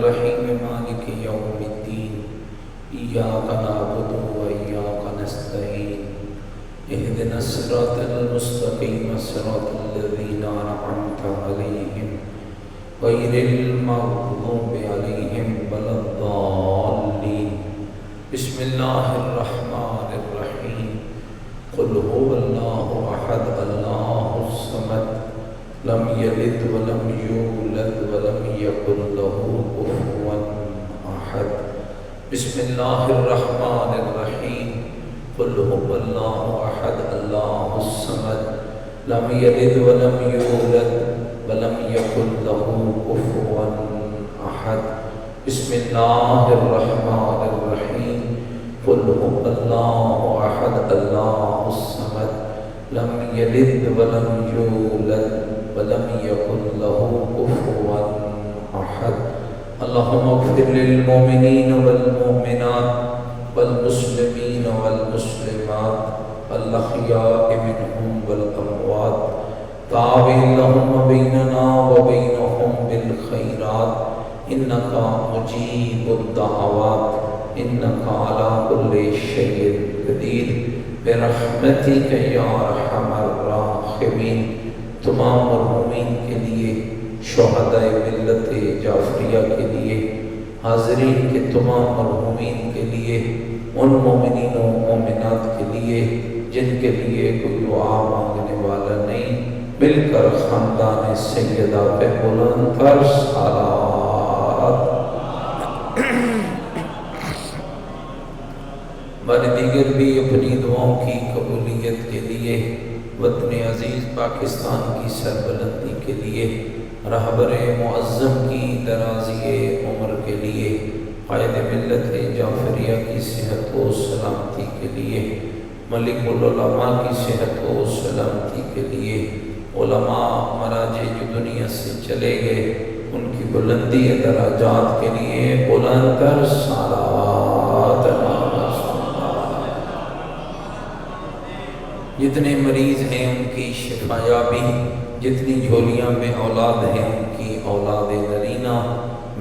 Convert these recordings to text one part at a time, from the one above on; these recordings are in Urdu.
الرحيم مالك يوم الدين إياك نعبد وإياك نستعين اهدنا الصراط المستقيم صراط الذين أنعمت عليهم غير المغضوب عليهم ولا الضالين بسم الله الرحمن الرحيم قل هو الله أحد الله الصمد لم يلد ولم يولد ولم يكن له كفوا أحد بسم الله الرحمن الرحيم قل هو الله أحد الله الصمد لم يلد ولم يولد ولم يكن له كفوا أحد بسم الله الرحمن الرحيم قل هو الله أحد الله الصمد لم يلد ولم يولد ولم يكن له كفوا أحد اللهم اغفر للمؤمنين والمؤمنات والمسلمين والمسلمات الأحياء منهم والأموات تابع اللهم بيننا وبينهم بالخيرات إنك مجيب الدعوات إنك على كل شيء قدير برحمتك يا أرحم الراحمين تمام مرحومین کے لیے، شہدائے ملت جعفریہ کے لیے، حاضرین کے تمام مرحومین کے لیے، ان مومنین و مومنات کے لیے جن کے لیے کوئی دعا مانگنے والا نہیں، مل کر خاندان سیدہ پہ بلند تر صلوات۔ ہمارے دیگر بھی اپنی دعاؤں کی قبولیت کے لیے، وطن عزیز پاکستان کی سربلندی کے لیے، رہبر معظم کی درازی عمر کے لیے، قائد ملت جعفریہ کی صحت و سلامتی کے لیے، ملک العلماء کی صحت و سلامتی کے لیے، علماء مراجع جو دنیا سے چلے گئے ان کی بلندی درجات کے لیے بلند تر صلوات۔ جتنے مریض ہیں ان کی شفا یابی، جتنی جھولیاں میں اولاد ہیں ان کی اولاد نرینہ،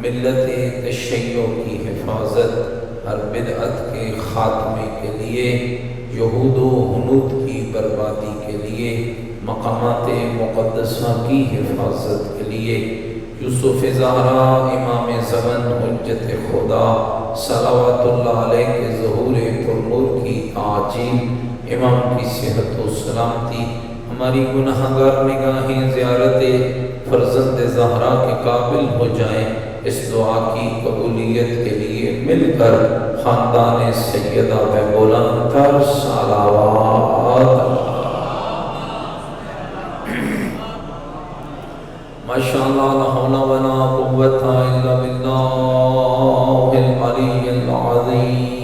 ملت تشیع کی حفاظت، ہر بدعت کے خاتمے کے لیے، یہود و ہنود کی بربادی کے لیے، مقامات مقدسہ کی حفاظت کے لیے، یوسف زہرا امام زمن حجت خدا صلوات اللہ علیہ کے ظہور پرنور کی تعجیل، امام کی صحت و سلامتی، ہماری گناہگار نگاہیں زیارت فرزند زہرا کے قابل ہو جائیں، اس دعا کی قبولیت کے لیے مل کر خاندان سیدہ پہ بلند تر صلوات۔ ماشاءاللہ لا حول ولا قوة الا باللہ العلی العظیم۔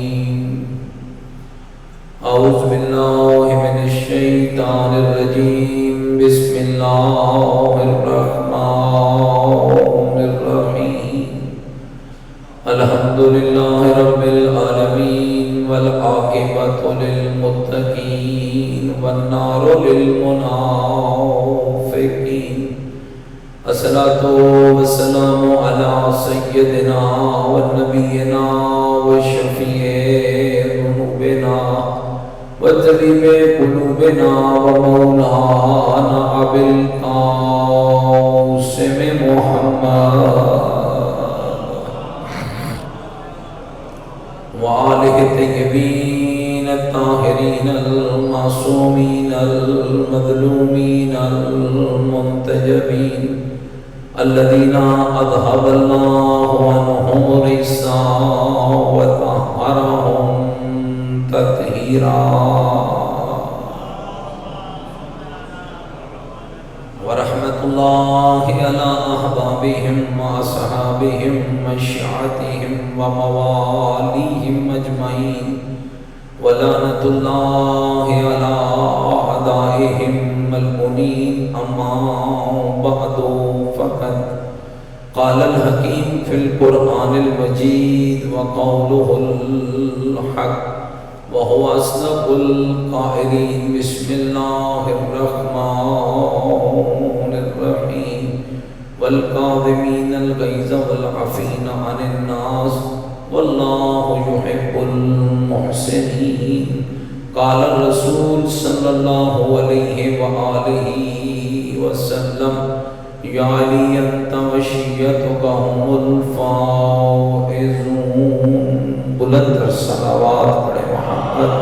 اعوذ باللہ من الشیطان الرجیم بسم اللہ الرحمن الرحیم الحمدللہ رب العالمین والعاقبۃ للمتقین والنار للمنافقین الصلاۃ والسلام علی سیدنا ونبینا وشفیع ذنوبنا وطبیب قلوبنا ومولانا ابی القاسم محمد وآلہ الطیبین الطاہرین المعصومین المظلومین المنتجبین الذین اذهب اللہ عنہم الرجس وطہرہم تطہیرا ورحمت اللہ علی احبابہم واصحابہم وشیعتہم وموالیہم اجمعین ولعنت اللہ علی اعدائہم المنین اما بعد فقط قال الحکیم فی القرآن المجید وقولہ الحق وهو أصدق القائلين بسم الله الرحمن الرحيم والکاظمین الغیظ والعافین عن الناس واللہ یحب المحسنین۔ قال الرسول صلی اللہ علیہ وآلہ وسلم یا علی انت وشیتک هم الفائزون۔ بلند تر صلوات پڑھے محمد۔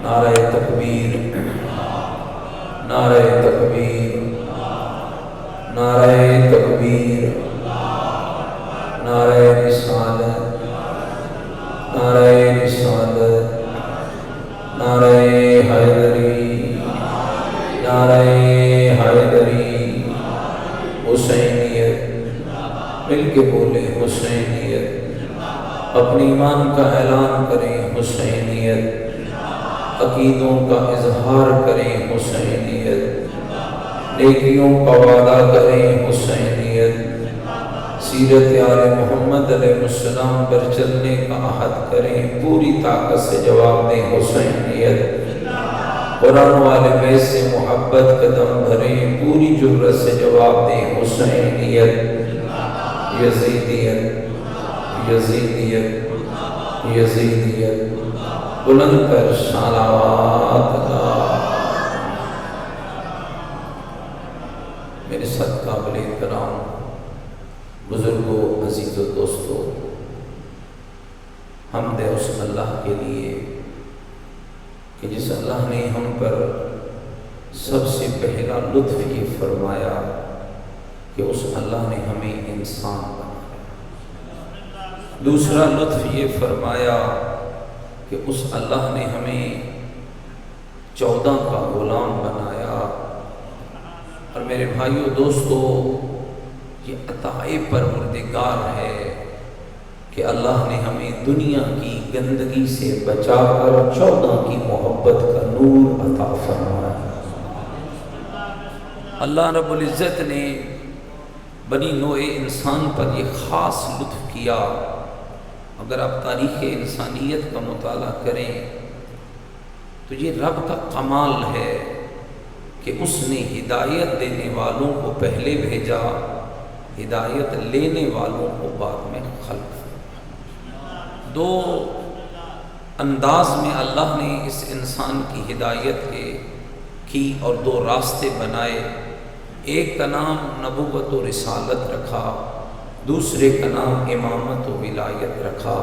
نعرہ تکبیر، نعرہ تکبیر، نعرہ تکبیر، نعرہ رسالت، نعرہ رسالت، نعرہ حیدری، نعرہ حیدری، حسینیت، مل کے بولے حسینیت، اپنی ایمان کا اعلان کریں حسینیت، عقیدوں کا اظہار کریں حسینیت، نیکیوں کا وعدہ کریں حسینیت، سیرت آل محمد علیہ السلام پر چلنے کا عہد کریں، پوری طاقت سے جواب دیں حسینیت، قرآن والے بیت سے محبت قدم بھریں، پوری جرت سے جواب دیں حسینیت، یزیدیت، یزیدیت، یزیدیت، بلند کر صلوات اللہ۔ میرے ساتھ قابل احترام بزرگوں، عزیز و دوستو، حمد ہے اس اللہ کے لیے کہ جس اللہ نے ہم پر سب سے پہلا لطف یہ فرمایا کہ اس اللہ نے ہمیں انسان بنایا۔ دوسرا لطف یہ فرمایا کہ اس اللہ نے ہمیں 14 کا غلام بنایا۔ اور میرے بھائیو دوستو، یہ عطائے پروردگار ہے کہ اللہ نے ہمیں دنیا کی گندگی سے بچا کر 14 کی محبت کا نور عطا فرمایا۔ اللہ رب العزت نے بنی نوع انسان پر یہ خاص لطف کیا۔ اگر آپ تاریخ انسانیت کا مطالعہ کریں تو یہ رب کا کمال ہے کہ اس نے ہدایت دینے والوں کو پہلے بھیجا، ہدایت لینے والوں کو بعد میں خلق۔ دو انداز میں اللہ نے اس انسان کی ہدایت کی اور دو راستے بنائے۔ ایک کا نام نبوت و رسالت رکھا، دوسرے کا نام امامت و ولایت رکھا۔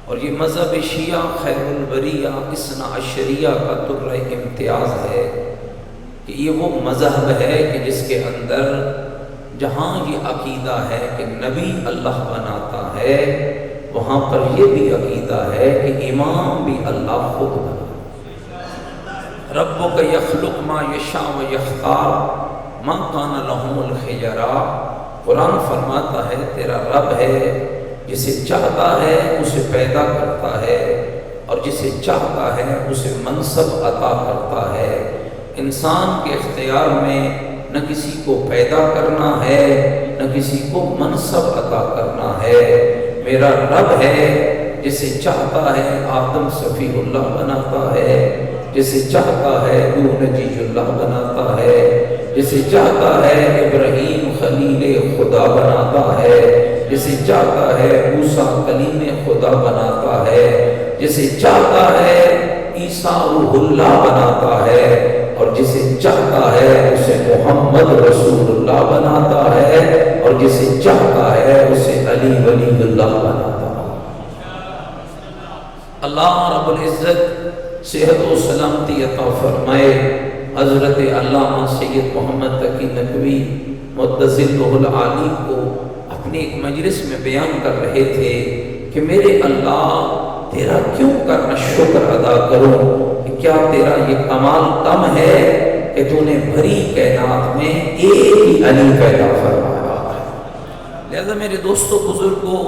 اور یہ مذہب شیعہ خیر البریہ اثنا عشریہ کا درہ امتیاز ہے کہ یہ وہ مذہب ہے کہ جس کے اندر جہاں یہ عقیدہ ہے کہ نبی اللہ بناتا ہے، وہاں پر یہ بھی عقیدہ ہے کہ امام بھی اللہ خود بنا۔ ربک یخلق ما یشاء و یختار ما کان لہم الخیرہ۔ قرآن فرماتا ہے تیرا رب ہے، جسے چاہتا ہے اسے پیدا کرتا ہے اور جسے چاہتا ہے اسے منصب عطا کرتا ہے۔ انسان کے اختیار میں نہ کسی کو پیدا کرنا ہے نہ کسی کو منصب عطا کرنا ہے۔ میرا رب ہے، جسے چاہتا ہے آدم صفی اللہ بناتا ہے، جسے چاہتا ہے نوح نجی اللہ بناتا ہے، جسے چاہتا ہے ابراہیم خلیل خدا بناتا ہے، جسے چاہتا ہے موسیٰ کلیم خدا بناتا ہے، جسے چاہتا ہے عیسیٰ روح اللہ بناتا ہے، اور جسے چاہتا ہے اسے محمد رسول اللہ بناتا ہے، اور جسے چاہتا ہے اسے علی ولی اللہ بناتا ہے۔ اللہ رب العزت صحت و سلامتی عطا فرمائے۔ حضرت علامہ سید محمد تقی نقوی متظلہ العالی کو اپنے ایک مجلس میں بیان کر رہے تھے کہ میرے اللہ تیرا کیوں کرنا شکر ادا کروں، کہ کیا تیرا یہ کمال کم ہے کہ تو نے بھری کائنات میں ایک ہی علی پیدا فرمایا ہے۔ لہذا میرے دوستو بزرگوں،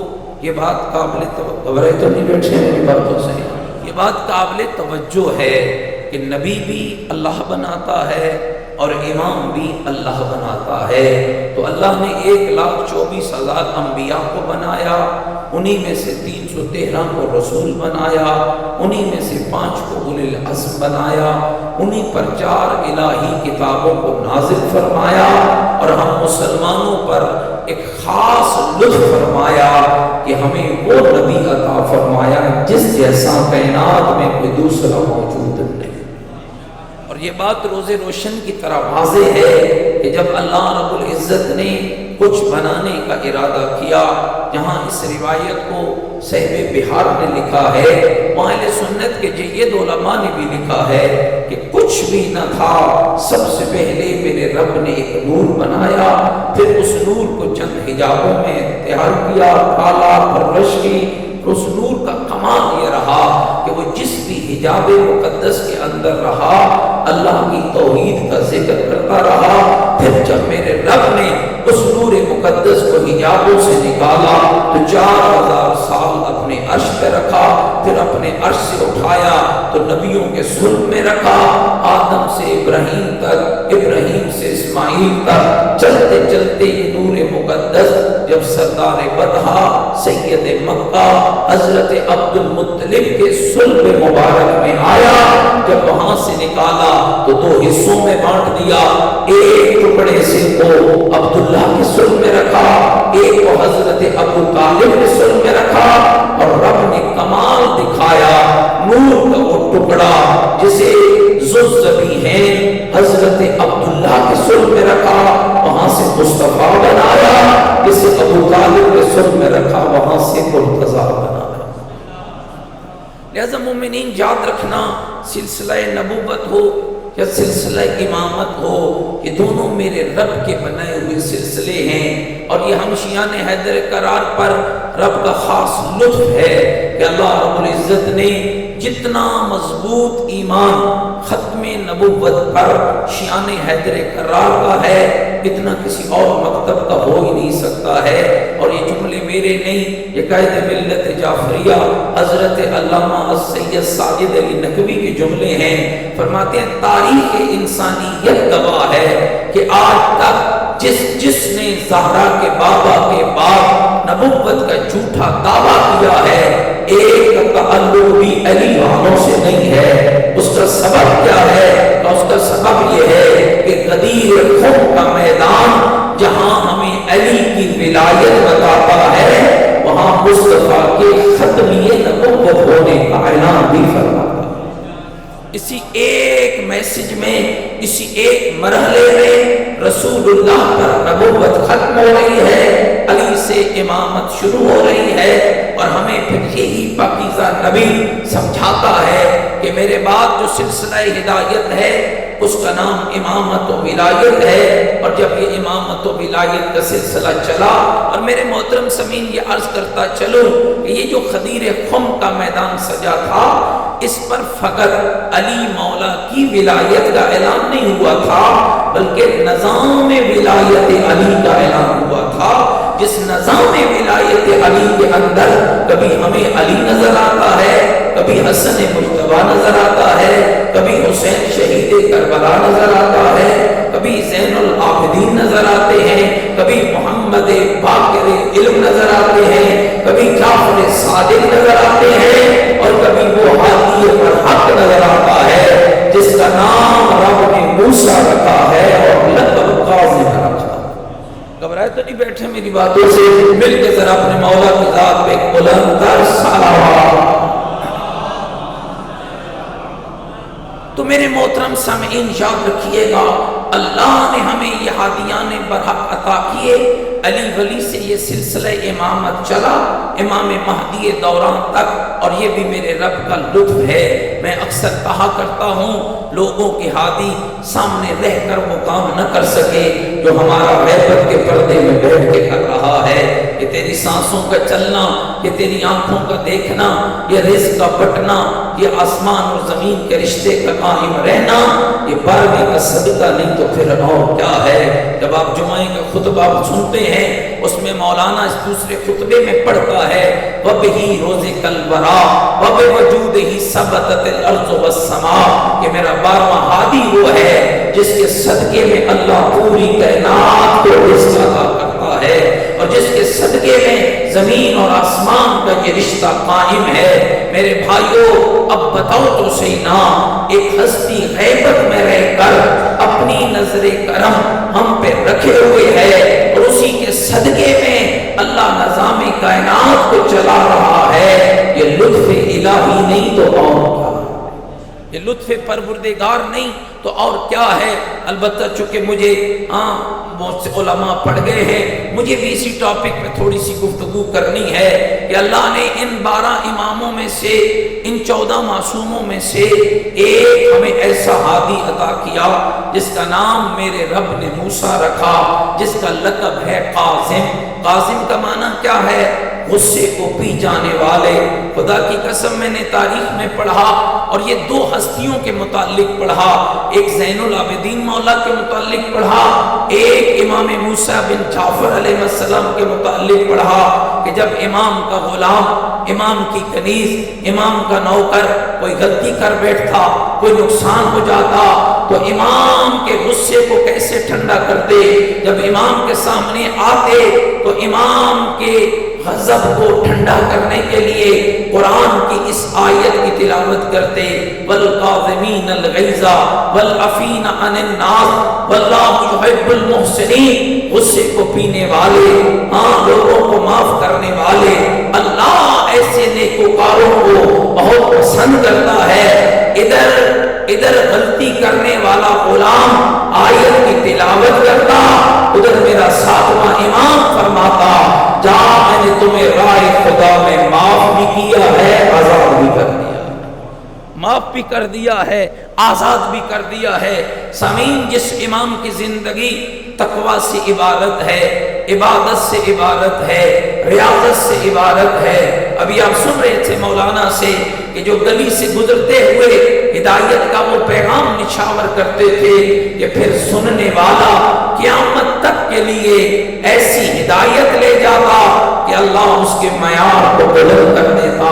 یہ بات قابل توجہ تو نہیں بیٹھے میری باتوں سے، یہ بات قابل توجہ ہے کہ نبی بھی اللہ بناتا ہے، اور امام بھی اللہ بناتا ہے۔ تو اللہ نے 1,24,000 انبیاء کو بنایا، انہی میں سے 313 کو رسول بنایا، انہی میں سے 5 کو اولی العزم بنایا، انہی پر 4 الہی کتابوں کو نازل فرمایا، اور ہم مسلمانوں پر ایک خاص لطف فرمایا کہ ہمیں وہ نبی عطا فرمایا جس جیسا کائنات میں کوئی دوسرا موجود نہیں۔ اور یہ بات روز روشن کی طرح واضح ہے کہ جب اللہ رب العزت نے کچھ بنانے کا ارادہ کیا، جہاں اس روایت کو صاحب بہار نے لکھا ہے، وہاں اہل سنت کے جید علماء نے بھی لکھا ہے کہ کچھ بھی نہ تھا، سب سے پہلے میرے رب نے ایک نور بنایا، پھر اس نور کو چند حجابوں میں تیار کیا، کالا پرورش کی۔ اس نور کا کمال یہ رہا کہ وہ جس بھی حجاب مقدس کے اندر رہا، اللہ کی توحید کا ذکر کرتا رہا۔ پھر جب میرے رب نے اس نور مقدس کو حجابوں سے نکالا تو 4000 سال اپنے عرش پہ رکھا، پھر اپنے عرش سے اٹھایا تو نبیوں کے صلب میں رکھا، آدم سے ابراہیم تک، ابراہیم سے اسماعیل تک، چلتے چلتے یہ نور مقدس جب سردار بدھا سید مکہ حضرت عبد المطلب کے صلب مبارک میں آیا، جب وہاں سے نکالا تو 2 حصوں میں بانٹ دیا، ایک ٹکڑے سے کو عبداللہ کے صلب میں رکھا، ایک کو حضرت ابو طالب کے صلب میں رکھا، اور رب نے کمال دکھایا، نور کا وہ ٹکڑا جسے ذوالذبیحین حضرت عبداللہ کے صلب میں رکھا، وہاں سے مصطفیٰ بنایا، جسے ابو طالب کے صلب میں رکھا، وہاں سے مرتضیٰ بنایا۔ لہذا مومنین یاد رکھنا، سلسلہ نبوت ہو یا سلسلہ امامت ہو، یہ دونوں میرے رب کے بنائے ہوئے سلسلے ہیں، اور یہ ہم شیعان حیدر کرار پر رب کا خاص لطف ہے کہ اللہ رب العزت نے جتنا مضبوط ایمان ختم نبوت پر شیعان حیدر کرار کا ہے، اتنا کسی اور مکتب کا ہو ہی نہیں سکتا ہے۔ اور یہ جملے میرے نہیں، یہ قائد ملت جعفریہ حضرت علامہ السید ساجد علی نقوی کے جملے ہیں۔ فرماتے ہیں تاریخ انسانیت گواہ ہے کہ آج تک جس نے زہرا کے بابا کے بعد نبوت کا جھوٹا دعویٰ کیا ہے، ایک تعلق بھی علی والوں سے نہیں ہے۔ اس کا سبب کیا ہے؟ اس کا سبب یہ ہے کہ غدیر خم کا میدان جہاں ہمیں علی کی ولایت بتاتا ہے، وہاں مصطفیٰ کے ختمی نبوت ہونے کا اعلان بھی فرماتا ہے۔ اسی ایک میسج میں، اسی ایک مرحلے میں رسول اللہ پر نبوت ختم ہو رہی ہے، علی سے امامت شروع ہو رہی ہے، اور ہمیں پھر یہی پاکیزہ نبی سمجھاتا ہے کہ میرے بعد جو سلسلہ ہدایت ہے اس کا نام امامت و ولایت ہے۔ اور جب یہ امامت و ولایت کا سلسلہ چلا، اور میرے محترم سامعین یہ عرض کرتا چلو کہ یہ جو غدیر خم کا میدان سجا تھا، اس پر فقط علی مولا کی ولایت کا اعلان نہیں ہوا تھا، بلکہ نظام ولایت علی کا اعلان ہوا تھا، جس نظام ولایت علی کے اندر کبھی ہمیں علی نظر آتا ہے، کبھی حسن مجتبیٰ نظر آتا ہے، کبھی حسین شہید کربلا نظر آتا ہے، کبھی زین العابدین نظر آتے ہیں، کبھی محمد باقر علم نظر آتے ہیں، کبھی جعفر صادق نظر آتے ہیں، اور کبھی وہ ہادی برحق نظر آتا ہے جس کا نام رب نے موسیٰ رکھا ہے اور لقب قاظم رکھا۔ گھبرائے تو نہیں بیٹھے میری باتوں سے؟ مل کے ذرا اپنے مولا کی ذات پہ بلند تر صلوات۔ تو میرے محترم سامعین یاد رکھیے گا، اللہ نے ہمیں یہ ہادیان برحق عطا کیے، علی ولی سے یہ سلسلہ امامت چلا امام مہدی دوران تک، اور یہ بھی میرے رب کا لطف ہے۔ میں اکثر کہا کرتا ہوں لوگوں کے ہادی سامنے رہ کر وہ کام نہ کر سکے جو ہمارا غیبت کے پردے میں بیٹھ کے کر رہا ہے، کہ تیری سانسوں کا چلنا، کہ تیری آنکھوں کا دیکھنا، یہ رزق کا بٹنا، یہ آسمان اور زمین کے رشتے کا قائم رہنا، یہ بارہویں کا صدقہ نہیں تو پھر اور کیا ہے۔ جب آپ جمعے کا خطبہ سنتے ہیں اس میں مولانا اس دوسرے خطبے میں پڑھتا ہے وَبِهِ رُزِقَ الْوَرَىٰ وَبِوَجُودِهِ ثَبَتَتِ الْأَرْضُ وَالسَّمَاءُ کہ میرا 12واں ہادی وہ ہے جس کے صدقے میں اللہ پوری کائنات کو رزق عطا کرتا ہے اور جس کے صدقے میں زمین اور آسمان کا یہ رشتہ قائم ہے۔ میرے بھائیوں اب بتاؤ تو صحیح نا، ایک ہستی غیبت میں رہ کر اپنی نظر کرم ہم پہ رکھے ہوئے ہے اور اسی کے صدقے میں اللہ نظام کائنات کو چلا رہا ہے، یہ لطف الہی نہیں تو اور کیا؟ یہ لطف پروردگار نہیں تو اور کیا ہے؟ البتہ چونکہ مجھے بہت سے علماء پڑھ گئے ہیں، مجھے بھی اسی ٹاپک پہ تھوڑی سی گفتگو کرنی ہے کہ اللہ نے ان 12 اماموں میں سے، ان 14 معصوموں میں سے ایک ہمیں ایسا ہادی عطا کیا جس کا نام میرے رب نے موسیٰ رکھا، جس کا لقب ہے قاسم۔ قاسم کا معنی کیا ہے؟ غصے کو پی جانے والے۔ خدا کی قسم میں نے تاریخ میں پڑھا اور یہ 2 ہستیوں کے متعلق پڑھا، ایک زین العابدین مولا کے متعلق پڑھا، ایک امام موسیٰ بن جعفر علیہ السلام کے متعلق پڑھا کہ جب امام کا غلام، امام کی کنیز، امام کا نوکر کوئی غلطی کر بیٹھتا، کوئی نقصان ہو جاتا تو امام کے غصے کو کیسے ٹھنڈا کرتے؟ جب امام کے سامنے آتے تو امام کے غضب کو ٹھنڈا کرنے کے لیے قرآن کی اس آیت کی تلاوت کرتے، وَالْقَاظِمِينَ الْغَيْظَ وَالْعَافِينَ عَنِ النَّاسِ وَاللَّهُ يُحِبُّ الْمُحْسِنِينَ۔ غصے کو پینے والے، لوگوں کو معاف کرنے والے، اللہ ایسے نیکوکاروں کو بہت پسند کرتا ہے۔ ادھر غلطی کرنے والا غلام آیت کی تلاوت کرتا، ادھر میرا 7واں امام فرماتا جا میں نے تمہیں راہ خدا میں معاف بھی کیا ہے، آزاد بھی کر دیا، معاف بھی کر دیا ہے، آزاد بھی کر دیا ہے۔ سامعین، جس امام کی زندگی تقوی سے عبادت ہے، عبادت سے عبادت ہے، ریاضت سے عبادت ہے۔ ابھی آپ سن رہے تھے مولانا سے کہ جو گلی سے گزرتے ہوئے ہدایت کا وہ پیغام نشاور کرتے تھے کہ پھر سننے والا قیامت تک کے لیے ایسی ہدایت لے جاتا کہ اللہ اس کے معیار کو بلند کر دیتا،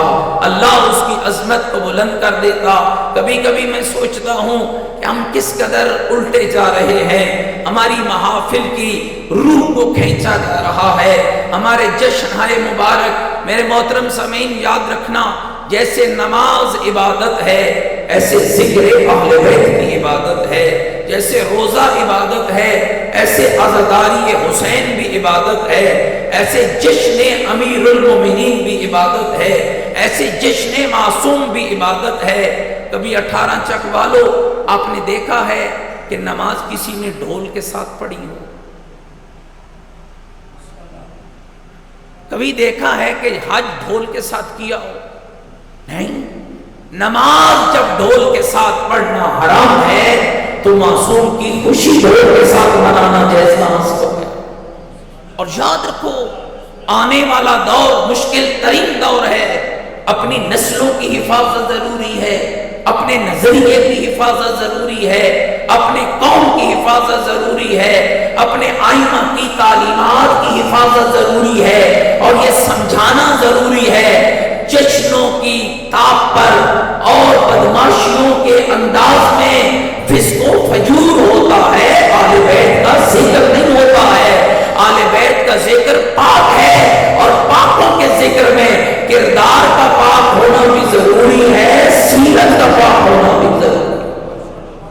اللہ اس کی عظمت کو بلند کر دیتا۔ کبھی کبھی میں سوچتا ہوں کہ ہم کس قدر الٹے جا رہے ہیں، ہماری محافل کی روح کو کھینچا جا رہا ہے، ہمارے جشن مبارک۔ میرے محترم سامعین، یاد رکھنا، جیسے نماز عبادت ہے ایسے ذکر اہل بیت کی عبادت ہے، جیسے روزہ عبادت ہے ایسے عزاداری حسین بھی عبادت ہے، ایسے جشن امیر المومنین بھی عبادت ہے، ایسے جشن معصوم بھی عبادت ہے۔ کبھی 18 چک والو آپ نے دیکھا ہے کہ نماز کسی نے ڈھول کے ساتھ پڑھی ہو؟ کبھی دیکھا ہے کہ حج ڈھول کے ساتھ کیا ہو؟ نہیں۔ نماز جب ڈھول کے ساتھ پڑھنا حرام ہے تو معصوم کی خوشی ڈھول کے ساتھ منانا جائز ہے۔ اور یاد رکھو، آنے والا دور مشکل ترین دور ہے، اپنی نسلوں کی حفاظت ضروری ہے، اپنے نظریے کی حفاظت ضروری ہے، اپنے قوم کی حفاظت ضروری ہے، اپنے آئمہ کی تعلیمات کی حفاظت ضروری ہے، اور یہ سمجھانا ضروری ہے جشنوں کی تاب پر اور بدماشیوں کے انداز میں فسق و فجور ہوتا ہے، آل بیت کا ذکر نہیں ہوتا ہے۔ آل بیت کا ذکر پاک ہے، اور پاکوں کے ذکر میں کردار کا پاک ہونا بھی ضروری ہے، سیرت کا پاک ہونا بھی ضروری ہے۔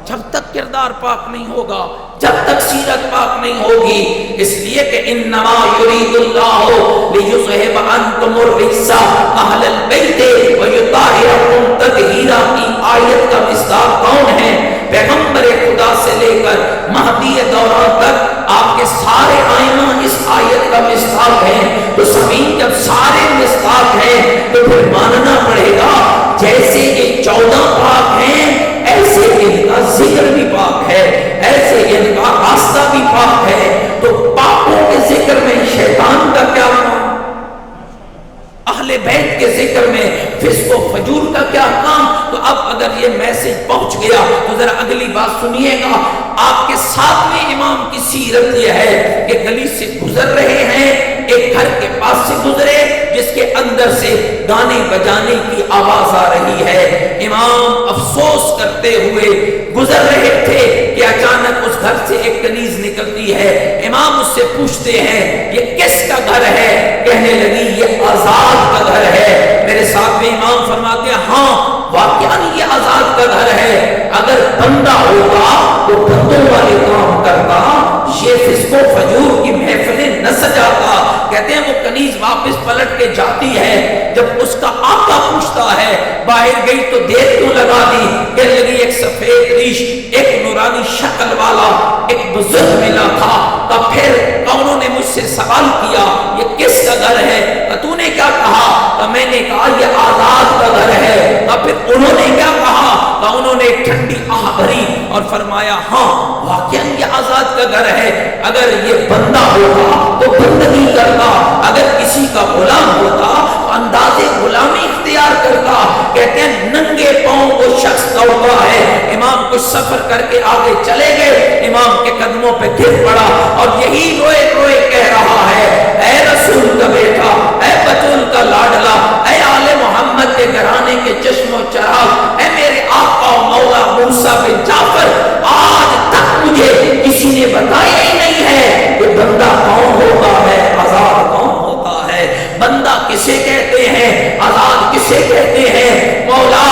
جب تک کردار پاک نہیں ہوگا، جب تک سیرت پاک نہیں ہوگی، اس لیے کہ انما یرید اللہ لیذھب عنکم الرجس اہل البیت ویطہرکم تطہیرا کی آیت کا مصداق کون ہے؟ پیغمبر خدا سے لے کر مہدی دوران تک آپ کے سارے آئمہ اس آیت کا مصداق ہیں۔ تو سامعین، جب سارے مصداق ہیں تو پھر ماننا پڑے گا جیسے یہ 14 پاک ہیں ایسے ان کا ذکر بھی پاک ہے، ایسے ان کا راستہ بھی پاک ہے۔ تو پاکوں کے ذکر میں شیطان کا کیا کام؟ اہل بیت کے ذکر میں فسق و فجور کا کیا کام؟ تو اب اگر یہ میسج پہنچ گیا تو ذرا اگلی بات سنیے گا۔ آپ کے 7ویں امام کی سیرت یہ ہے کہ گلی سے گزر رہے ہیں، ایک گھر گانے بجانے کی آواز آ رہی ہے۔ امام افسوس کرتے ہوئے گزر رہے تھے کہ اچانک اس گھر سے ایک کنیز نکلتی ہے۔ امام اس سے پوچھتے ہیں یہ کس کا گھر ہے؟ کہنے لگی یہ آزاد کا گھر ہے۔ میرے ساتھ میں امام فرماتے ہیں ہاں واقعاً یہ آزاد کا گھر ہے، اگر بندہ ہوگا تو بندوں والے کام کرتا، یہ فسق و فجور کی محفلیں نہ سجاتا۔ کہتے ہیں وہ کنیز واپس پلٹ کے جاتی ہے، جب اس کا آقا پوچھتا ہے باہر گئی تو دیر کیوں لگا دی؟ کہنے لگی ایک سفید ریش، ایک نورانی شکل والا ایک بزرگ ملا تھا، تب پھر انہوں نے مجھ سے سوال کیا یہ کس کا گھر ہے؟ تو نے کیا کہا؟ تو میں نے کہا یہ آزاد کا گھر ہے۔ تب پھر انہوں نے کیا کہا؟ تو انہوں نے ایک ٹھنڈی آہ بھری اور فرمایا ہاں واقعاً یہ آزاد کا گھر ہے، اگر یہ بندہ ہوگا تو بندگی کرتا، اگر کسی کا غلام ہوتا تو انداز غلامی اختیار کرتا۔ کہتے ہیں ننگے پاؤں وہ شخص دوڑتا ہے۔ امام کچھ سفر کر کے آگے چلے گئے، امام کے قدموں پہ گر پڑا اور یہی روئے روئے کہہ رہا ہے اے رسول کا بیٹا، اے بطول کا لاڈلا، اے آل محمد کے گھرانے کے چشم و چراغ، اے میرے آقا و مولا موسیٰ بن جعفر، آج تک مجھے کسی نے بتایا ہی نہیں ہے کہ بندہ کون ہوتا ہے، آزاد کون ہوتا ہے، بندہ کسے کہتے ہیں، آزاد کسے کہتے ہیں۔ مولا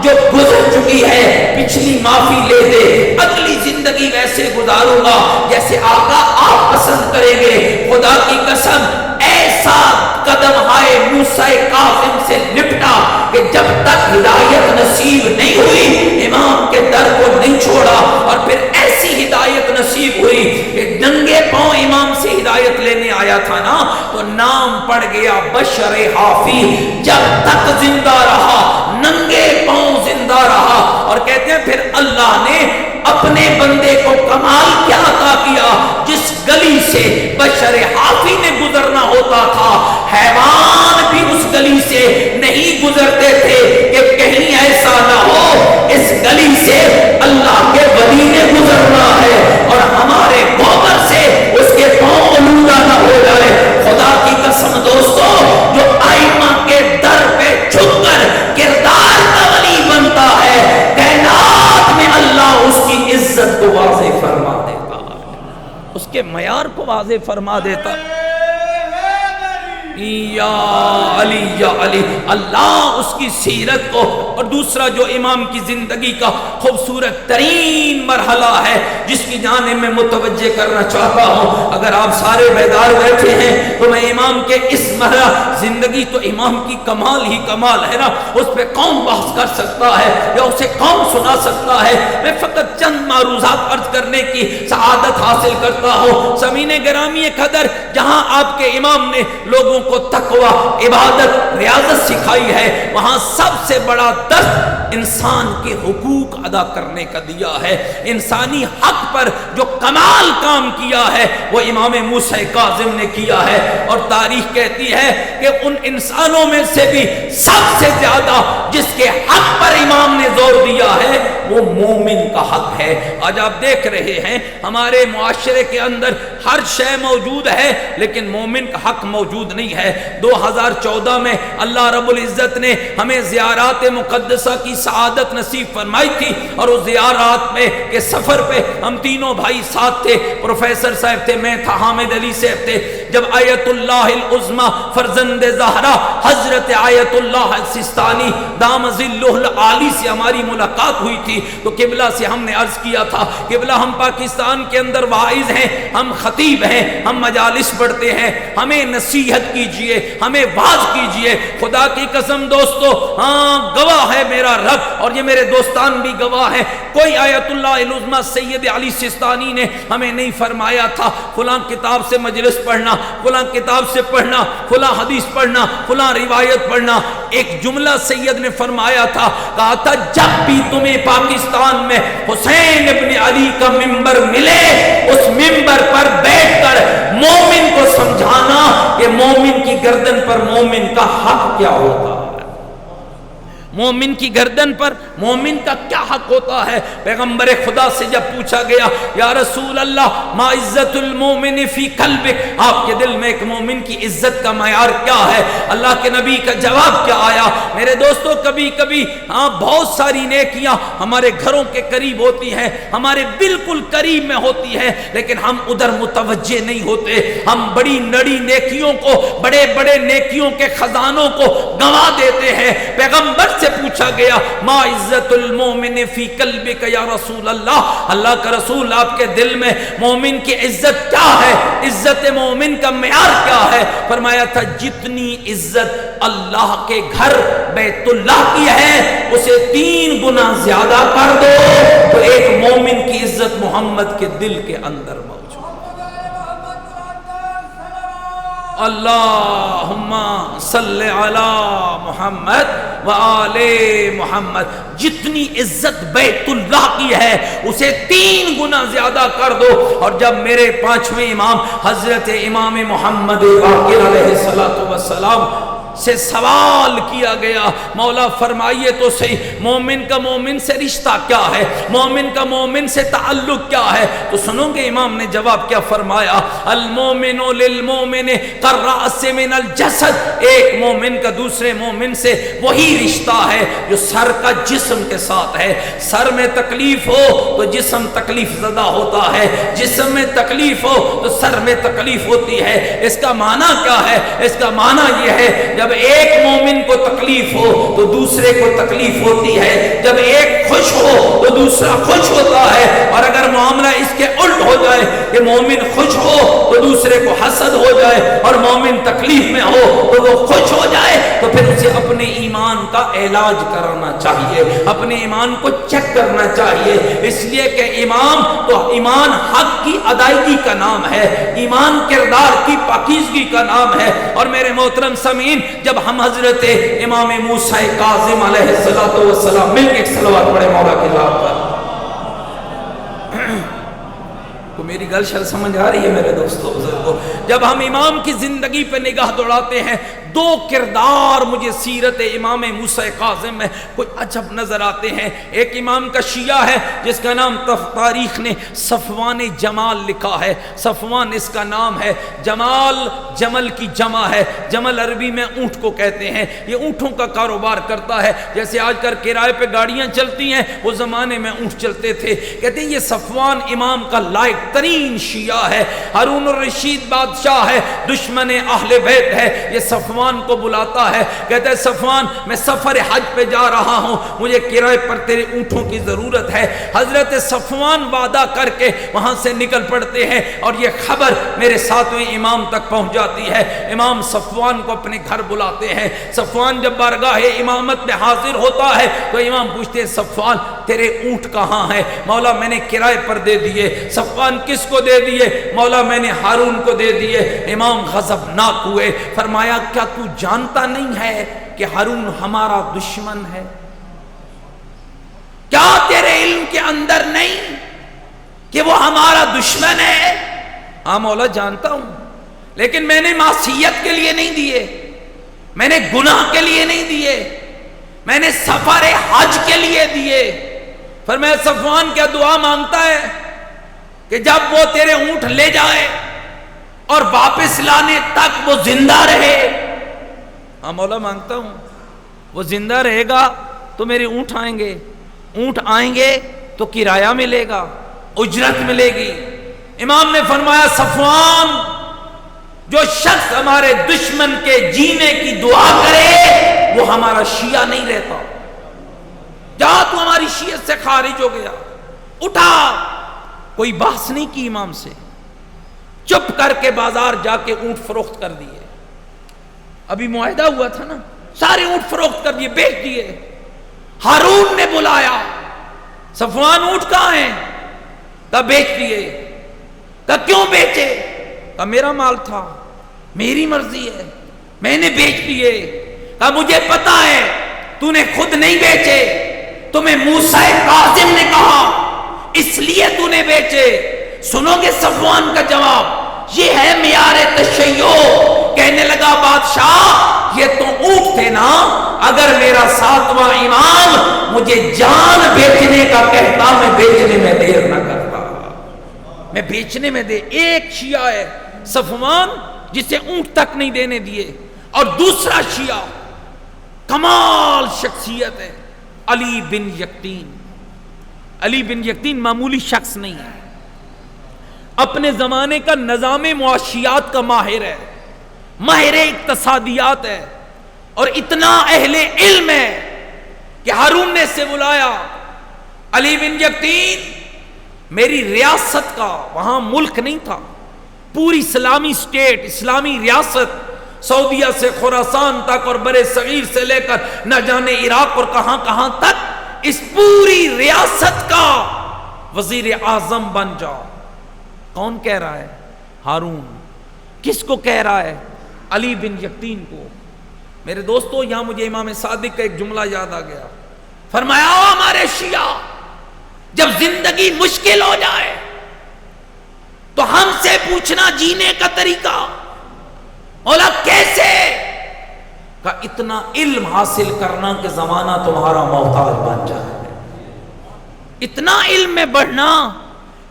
جو گزر چکی ہے پچھلی معافی لے دے، اگلی زندگی ویسے گزاروں گا جیسے آقا آپ پسند کریں گے۔ خدا کی قسم ایسا قدم ہائے موسیٰ کاظم سے لپٹا کہ جب تک ہدایت نصیب نہیں ہوئی امام کے در کو نہیں چھوڑا، اور پھر ایسی ہدایت نصیب ہوئی کہ ننگے پاؤں امام سے ہدایت لینے آیا تھا نا تو نام پڑ گیا بشر حافی، جب تک زندہ رہا ننگے پاؤں زندہ رہا۔ اور کہتے ہیں پھر اللہ نے اپنے بندے کو کمال کیا عطا کیا، جس گلی سے بشر حافی نے گزرنا ہوتا تھا حیوان بھی اس گلی سے نہیں گزرتے تھے کہ کہیں ایسا نہ ہو اس گلی سے اللہ کے ولی نے گزرنا ہے اور ہمارے گوبر سے اس کے پاؤں آلودہ نہ ہو جائے۔ خدا کی قسم دوستو، جو آئمہ کے در پہ جھک کر کردار کا ولی بنتا ہے، کائنات میں اللہ اس کی عزت کو واضح فرما دیتا، اس کے معیار کو واضح فرما دیتا۔ یا علی یا علی، اللہ اس کی سیرت کو۔ اور دوسرا جو امام کی زندگی کا خوبصورت ترین مرحلہ ہے جس کی جانب میں متوجہ کرنا چاہتا ہوں، اگر آپ سارے بیدار بیٹھے ہیں تو میں امام کے اس مرحلہ زندگی، تو امام کی کمال ہی کمال ہے نا، اس پہ کون بحث کر سکتا ہے یا اسے کون سنا سکتا ہے؟ میں فقط چند معروضات عرض کرنے کی سعادت حاصل کرتا ہوں۔ سامعین گرامی قدر، جہاں آپ کے امام نے لوگوں کو تقوی، عبادت، ریاضت سکھائی ہے، وہاں سب سے بڑا درس انسان کے حقوق ادا کرنے کا دیا ہے۔ انسانی حق پر جو کمال کام کیا ہے وہ امام موسیٰ کاظم نے کیا ہے، اور تاریخ کہتی ہے کہ ان انسانوں میں سے بھی سب سے زیادہ جس کے حق پر امام نے زور دیا ہے وہ مومن کا حق ہے۔ آج آپ دیکھ رہے ہیں ہمارے معاشرے کے اندر ہر شے موجود ہے لیکن مومن کا حق موجود نہیں ہے۔ 2014 میں اللہ رب العزت نے ہمیں زیارات مقدسہ کی سعادت نصیب فرمائی تھی، اور اس زیارات میں کے سفر پہ ہم تینوں بھائی ساتھ تھے، پروفیسر صاحب تھے، میں تھا، حامد علی صاحب تھے۔ جب آیت اللہ العظمی فرزند زہرا حضرت آیت اللہ سستانی دام ظلہ العالی سے ہماری ملاقات ہوئی تھی تو قبلہ سے ہم نے عرض کیا تھا قبلہ ہم پاکستان کے اندر واعظ ہیں، ہم خطیب ہیں، ہم مجالس پڑھتے ہیں، ہمیں نصیحت کیجئے، ہمیں واعظ کیجئے۔ خدا کی قسم دوستو، ہاں گواہ ہے میرا رب اور یہ میرے دوستان بھی گواہ ہیں، کوئی آیت اللہ العظمی سید علی سستانی نے ہمیں نہیں فرمایا تھا فلاں کتاب سے مجلس پڑھنا، فلاں کتاب سے پڑھنا، فلاں حدیث پڑھنا، فلاں روایت پڑھنا۔ ایک جملہ سید نے فرمایا تھا، کہا تھا جب بھی تمہیں پاکستان میں حسین ابن علی کا ممبر ملے اس ممبر پر بیٹھ کر مومن کو سمجھانا کہ مومن کی گردن پر مومن کا حق کیا ہوتا ہے۔ مومن کی گردن پر مومن کا کیا حق ہوتا ہے؟ پیغمبر خدا سے جب پوچھا گیا یا رسول اللہ ما عزت المومن فی قلبک، آپ کے دل میں ایک مومن کی عزت کا معیار کیا ہے؟ اللہ کے نبی کا جواب کیا آیا؟ میرے دوستو کبھی کبھی بہت ساری نیکیاں ہمارے گھروں کے قریب ہوتی ہیں، ہمارے بالکل قریب میں ہوتی ہے، لیکن ہم ادھر متوجہ نہیں ہوتے، ہم بڑی نڑی نیکیوں کو، بڑے بڑے نیکیوں کے خزانوں کو گنوا دیتے ہیں۔ پیغمبر سے پوچھا گیا ما عزت المومن فی قلبک یا رسول اللہ، اللہ کا رسول آپ کے دل میں مومن کی عزت کیا ہے؟ عزت مومن کا معیار کیا ہے؟ فرمایا تھا جتنی عزت اللہ کے گھر بیت اللہ کی ہے اسے 3 گنا زیادہ کر دو تو ایک مومن کی عزت محمد کے دل کے اندر موجود۔ اللہم صلی علی محمد وآل محمد، جتنی عزت بیت اللہ کی ہے اسے 3 گنا زیادہ کر دو۔ اور جب میرے 5ویں امام حضرت امام محمد باقر علیہ السلام سے سوال کیا گیا مولا فرمائیے تو صحیح مومن کا مومن سے رشتہ کیا ہے، مومن کا مومن سے تعلق کیا ہے؟ تو سنو گے امام نے جواب کیا فرمایا، المومن للمومن کالرأس من الجسد، ایک مومن کا دوسرے مومن سے وہی رشتہ ہے جو سر کا جسم کے ساتھ ہے۔ سر میں تکلیف ہو تو جسم تکلیف زدہ ہوتا ہے، جسم میں تکلیف ہو تو سر میں تکلیف ہوتی ہے۔ اس کا معنی کیا ہے؟ اس کا معنی یہ ہے جب ایک مومن کو تکلیف ہو تو دوسرے کو تکلیف ہوتی ہے، جب ایک خوش ہو تو دوسرا خوش ہوتا ہے، اور اگر معاملہ اس کے الٹ ہو جائے کہ مومن خوش ہو تو دوسرے کو حسد ہو جائے اور مومن تکلیف میں ہو تو وہ خوش ہو جائے، تو پھر اسے اپنے ایمان کا علاج کرانا چاہیے، اپنے ایمان کو چیک کرنا چاہیے، اس لیے کہ ایمان حق کی ادائیگی کا نام ہے، ایمان کردار کی پاکیزگی کا نام ہے۔ اور میرے محترم سامعین جب ہم حضرت امام موسیٰ کاظم علیہ السلام مل کے ایک صلوات پڑھے مولا کی ذات پر، تو میری گل شل سمجھ آ رہی ہے میرے دوستو بزرگو؟ جب ہم امام کی زندگی پہ نگاہ دوڑاتے ہیں 2 کردار مجھے سیرت امام موسیٰ کاظم میں کوئی عجب نظر آتے ہیں۔ ایک امام کا شیعہ ہے جس کا نام تاریخ نے صفوان جمال لکھا ہے، صفوان اس کا نام ہے، جمال جمل کی جمع ہے، جمل عربی میں اونٹ کو کہتے ہیں، یہ اونٹوں کا کاروبار کرتا ہے، جیسے آج کل کرائے پہ گاڑیاں چلتی ہیں وہ زمانے میں اونٹ چلتے تھے۔ کہتے ہیں یہ صفوان امام کا لائق ترین شیعہ ہے، ہارون الرشید بادشاہ ہے، دشمن اہل بیت ہے، یہ صفوان کو بلاتا ہے، کہتا ہے صفوان میں سفر حج پہ جا رہا ہوں، مجھے کرائے پر تیرے اونٹوں کی ضرورت ہے۔ حضرت صفوان وعدہ کر کے وہاں سے نکل پڑتے ہیں اور یہ خبر میرے 7ویں امام تک پہنچ جاتی ہے۔ امام صفوان کو اپنے گھر بلاتے ہیں، صفوان جب بارگاہ امامت میں حاضر ہوتا ہے تو امام پوچھتے ہیں صفوان تیرے اونٹ کہاں ہیں؟ مولا میں نے کرائے پر دے دیے۔ صفوان کس کو دے دیے؟ مولا میں نے ہارون کو دے دیے۔ امام غضبناک ہوئے، فرمایا کیا تو جانتا نہیں ہے کہ ہارون ہمارا دشمن ہے؟ کیا تیرے علم کے اندر نہیں کہ وہ ہمارا دشمن ہے؟ ہاں مولا جانتا ہوں، لیکن میں نے معصیت کے لیے نہیں دیے، میں نے گناہ کے لیے نہیں دیے، میں نے سفر حج کے لیے دیے۔ فرمایا صفوان کیا دعا مانگتا ہے کہ جب وہ تیرے اونٹ لے جائے اور واپس لانے تک وہ زندہ رہے؟ ہاں مولا مانگتا ہوں، وہ زندہ رہے گا تو میرے اونٹ آئیں گے، اونٹ آئیں گے تو کرایہ ملے گا، اجرت ملے گی۔ امام نے فرمایا صفوان جو شخص ہمارے دشمن کے جینے کی دعا کرے وہ ہمارا شیعہ نہیں رہتا، جا تو ہماری شیعت سے خارج ہو گیا، اٹھا۔ کوئی بحث نہیں کی امام سے، چپ کر کے بازار جا کے اونٹ فروخت کر دیے۔ ابھی معاہدہ ہوا تھا نا، سارے اونٹ فروخت کر دیے، بیچ دیے۔ ہارون نے بلایا صفوان اونٹ کہاں ہیں؟ کہا بیچ دیے۔ کہا کیوں بیچے؟ کہا میرا مال تھا، میری مرضی ہے، میں نے بیچ دیے۔ کہا مجھے پتا ہے تو نے خود نہیں بیچے، تمہیں موسیٰ کاظم نے کہا اس لیے تو نے بیچے۔ سنو گے صفوان کا جواب، یہ ہے معیار تشیع، کہنے کہنے لگا بادشاہ یہ تو اونٹ تھے نا، اگر میرا ساتواں امام مجھے جان بیچنے کا کہتا میں بیچنے میں دیر نہ کرتا، میں بیچنے میں دے۔ ایک شیعہ ہے صفوان جسے اونٹ تک نہیں دینے دیے، اور دوسرا شیعہ کمال شخصیت ہے علی بن یقطین۔ علی بن یقطین معمولی شخص نہیں ہے، اپنے زمانے کا نظام معاشیات کا ماہر ہے، ماہر اقتصادیات ہے، اور اتنا اہل علم ہے کہ ہارون نے سے بلایا علی بن یقطین، میری ریاست کا، وہاں ملک نہیں تھا، پوری اسلامی سٹیٹ، اسلامی ریاست، سعودیہ سے خراسان تک اور برے صغیر سے لے کر نہ جانے عراق اور کہاں کہاں تک، اس پوری ریاست کا وزیر اعظم بن جاؤ۔ کون کہہ رہا ہے؟ ہارون۔ کس کو کہہ رہا ہے؟ علی بن یقطین کو۔ میرے دوستو یہاں مجھے امام صادق کا ایک جملہ یاد آ گیا، فرمایا ہمارے شیعہ جب زندگی مشکل ہو جائے تو ہم سے پوچھنا جینے کا طریقہ، مولا کیسے؟ کہ اتنا علم حاصل کرنا کہ زمانہ تمہارا محتاج بن جائے، اتنا علم میں بڑھنا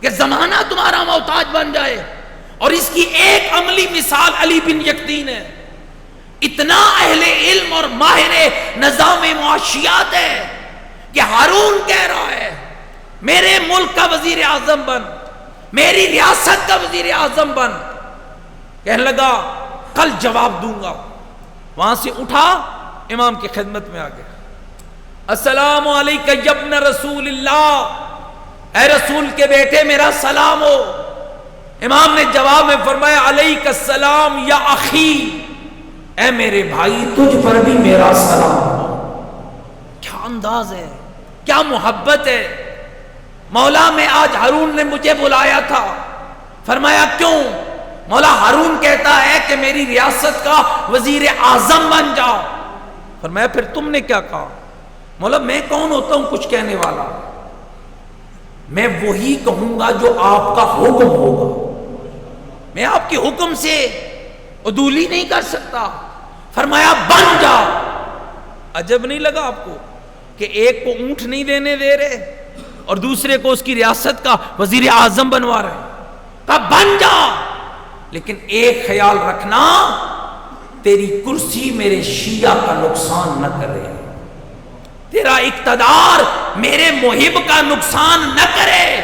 کہ زمانہ تمہارا محتاج بن جائے۔ اور اس کی ایک عملی مثال علی بن یقطین ہے، اتنا اہل علم اور ماہر نظام معاشیات ہے کہ ہارون کہہ رہا ہے میرے ملک کا وزیر اعظم بن، میری ریاست کا وزیر اعظم بن۔ کہنے لگا کل جواب دوں گا۔ وہاں سے اٹھا امام کی خدمت میں آ گیا، السلام علیکہ یا ابن رسول اللہ، اے رسول کے بیٹے میرا سلام ہو۔ امام نے جواب میں فرمایا علیک السلام یا اخی، اے میرے بھائی تجھ پر بھی میرا سلام ہو۔ کیا انداز ہے، کیا محبت ہے۔ مولا میں آج ہارون نے مجھے بلایا تھا، فرمایا کیوں؟ مولا ہارون کہتا ہے کہ میری ریاست کا وزیر اعظم بن جاؤ۔ فرمایا پھر تم نے کیا کہا؟ مولا میں کون ہوتا ہوں کچھ کہنے والا، میں وہی کہوں گا جو آپ کا حکم ہوگا، میں آپ کے حکم سے عدولی نہیں کر سکتا۔ فرمایا بن جا۔ عجب نہیں لگا آپ کو کہ ایک کو اونٹ نہیں دینے دے رہے اور دوسرے کو اس کی ریاست کا وزیر اعظم بنوا رہے ہیں؟ کہا بن جا، لیکن ایک خیال رکھنا تیری کرسی میرے شیعہ کا نقصان نہ کرے، تیرا اقتدار میرے محب کا نقصان نہ کرے،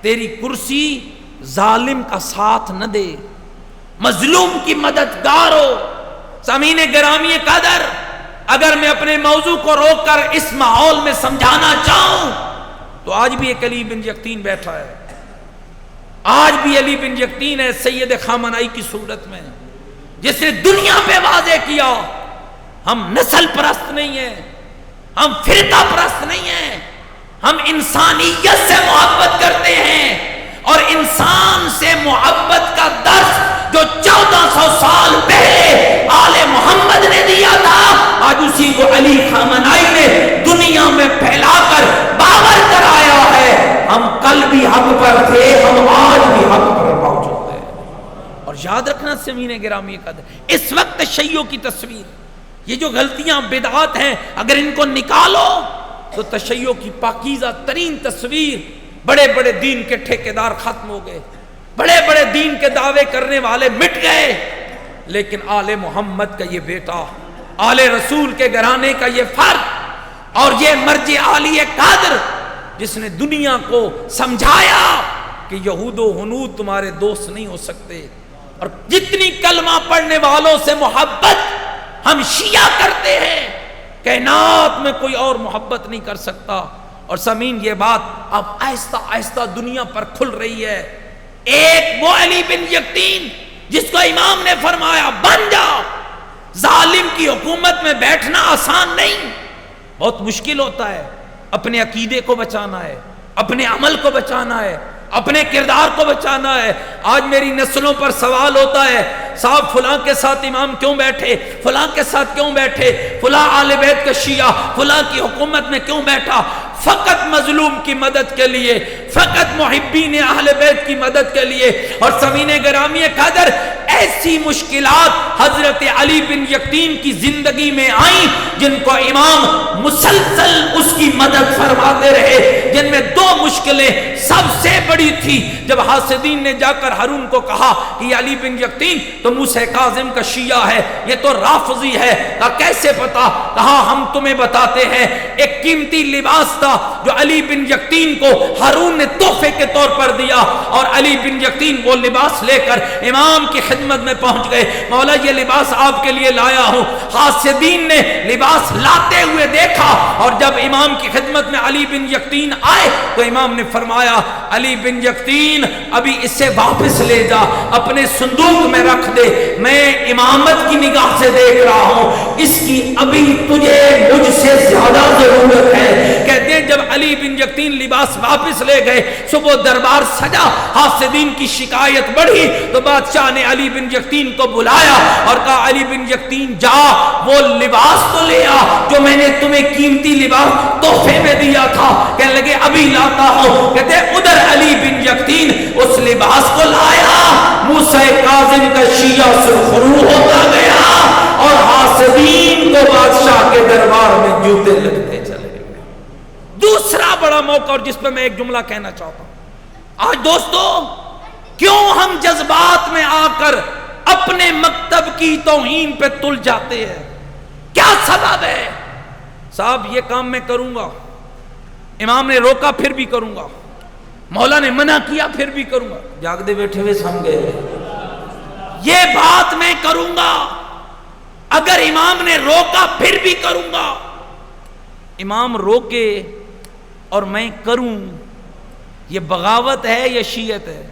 تیری کرسی ظالم کا ساتھ نہ دے، مظلوم کی مددگار ہو۔ سامعین گرامی قدر، اگر میں اپنے موضوع کو روک کر اس ماحول میں سمجھانا چاہوں تو آج بھی ایک علی بن یقطین بیٹھا ہے، آج بھی علی بن یقطین ہے سید خامنائی کی صورت میں، جس نے دنیا پہ واضح کیا ہم نسل پرست نہیں ہیں، ہم فرقہ پرست نہیں ہیں، ہم انسانیت سے محبت کرتے ہیں، اور انسان سے محبت کا درس جو 1400 سال پہلے آل محمد نے دیا تھا، آج اسی کو علی خامنائی نے دنیا میں پھیلا کر باور کرایا ہے۔ ہم کل بھی حق پر تھے، ہم آج بھی حق پر موجود ہیں۔ اور یاد رکھنا سامعین گرامی قدر، اس وقت تشیع کی تصویر، یہ جو غلطیاں بدعات ہیں اگر ان کو نکالو تو تشیع کی پاکیزہ ترین تصویر، بڑے بڑے دین کے ٹھیکیدار ختم ہو گئے، بڑے بڑے دین کے دعوے کرنے والے مٹ گئے، لیکن آل محمد کا یہ بیٹا، آل رسول کے گھرانے کا یہ فرد اور یہ مرجع عالی قادر، جس نے دنیا کو سمجھایا کہ یہود و ہنود تمہارے دوست نہیں ہو سکتے، اور جتنی کلمہ پڑھنے والوں سے محبت ہم شیعہ کرتے ہیں، کائنات میں کوئی اور محبت نہیں کر سکتا۔ اور سامعین یہ بات اب آہستہ آہستہ دنیا پر کھل رہی ہے۔ ایک وہ علی بن یقطین جس کو امام نے فرمایا بن جا۔ ظالم کی حکومت میں بیٹھنا آسان نہیں، بہت مشکل ہوتا ہے، اپنے عقیدے کو بچانا ہے، اپنے عمل کو بچانا ہے، اپنے کردار کو بچانا ہے۔ آج میری نسلوں پر سوال ہوتا ہے صاحب فلاں کے ساتھ امام کیوں بیٹھے، فلاں کے ساتھ کیوں بیٹھے، فلاں آل بیت کا شیعہ فلاں کی حکومت میں کیوں بیٹھا؟ فقط مظلوم کی مدد کے لیے، فقط محبین اہل بیت کی مدد کے لیے. اور سمعین گرامی قدر ایسی مشکلات حضرت علی بن یقطین کی زندگی میں آئیں جن کو امام مسلسل اس کی مدد فرماتے رہے، جن میں دو مشکلیں سب سے بڑی تھی. جب حاسدین نے جا کر ہارون کو کہا کہ یہ علی بن یقطین تو موسیٰ کاظم کا شیعہ ہے، یہ تو رافضی ہے، کہا کیسے پتا؟ کہا ہم تمہیں بتاتے ہیں. ایک قیمتی لباس تھا جو علی بن یقطین کو ہارون نے تحفے کے طور پر دیا، اور علی بن یقطین وہ لباس لے کر امام کی خدمت میں پہنچ گئے. مولا یہ لباس آپ کے لیے لایا ہوں. حاسدین نے لباس لاتے ہوئے دیکھا، اور جب امام کی خدمت میں علی بن یقطین آئے تو امام نے فرمایا علی بن یقطین ابھی اسے واپس لے جا، اپنے صندوق میں رکھ دے، میں امامت کی نگاہ سے دیکھ رہا ہوں، اس کی ابھی تجھے مجھ سے زیادہ ضرورت ہے. کہتے ہیں جب علی بن یقطین لباس واپس لے گئے، صبح دربار سجا، حاسدین کی شکایت بڑھی تو بادشاہ نے علی بن یقطین کو بلایا اور کہا علی بن یقطین جا وہ لباس تو لے آ جو میں نے تمہیں قیمتی لباس تحفے میں دیا تھا. کہنے لگے ابھی لاتا ہوں. کہتے ہیں ادھر علی بن یقطین اس لباس کو لایا، موسیٰ کاظم کا شیعہ سرخرو ہوتا گیا اور حاسدین کو بادشاہ کے دربار میں جوتے لگتے چلے گئے. دوسرا بڑا موقع، اور جس پہ میں ایک جملہ کہنا چاہتا ہوں. آج دوستو کیوں ہم جذبات میں آ کر اپنے مکتب کی توہین پہ تل جاتے ہیں؟ کیا سبب ہے؟ صاحب یہ کام میں کروں گا، امام نے روکا پھر بھی کروں گا، مولا نے منع کیا پھر بھی کروں گا. جاگدے بیٹھے ہوئے سم گئے، یہ بات میں کروں گا، اگر امام نے روکا پھر بھی کروں گا. امام روکے اور میں کروں، یہ بغاوت ہے یا شیعت ہے؟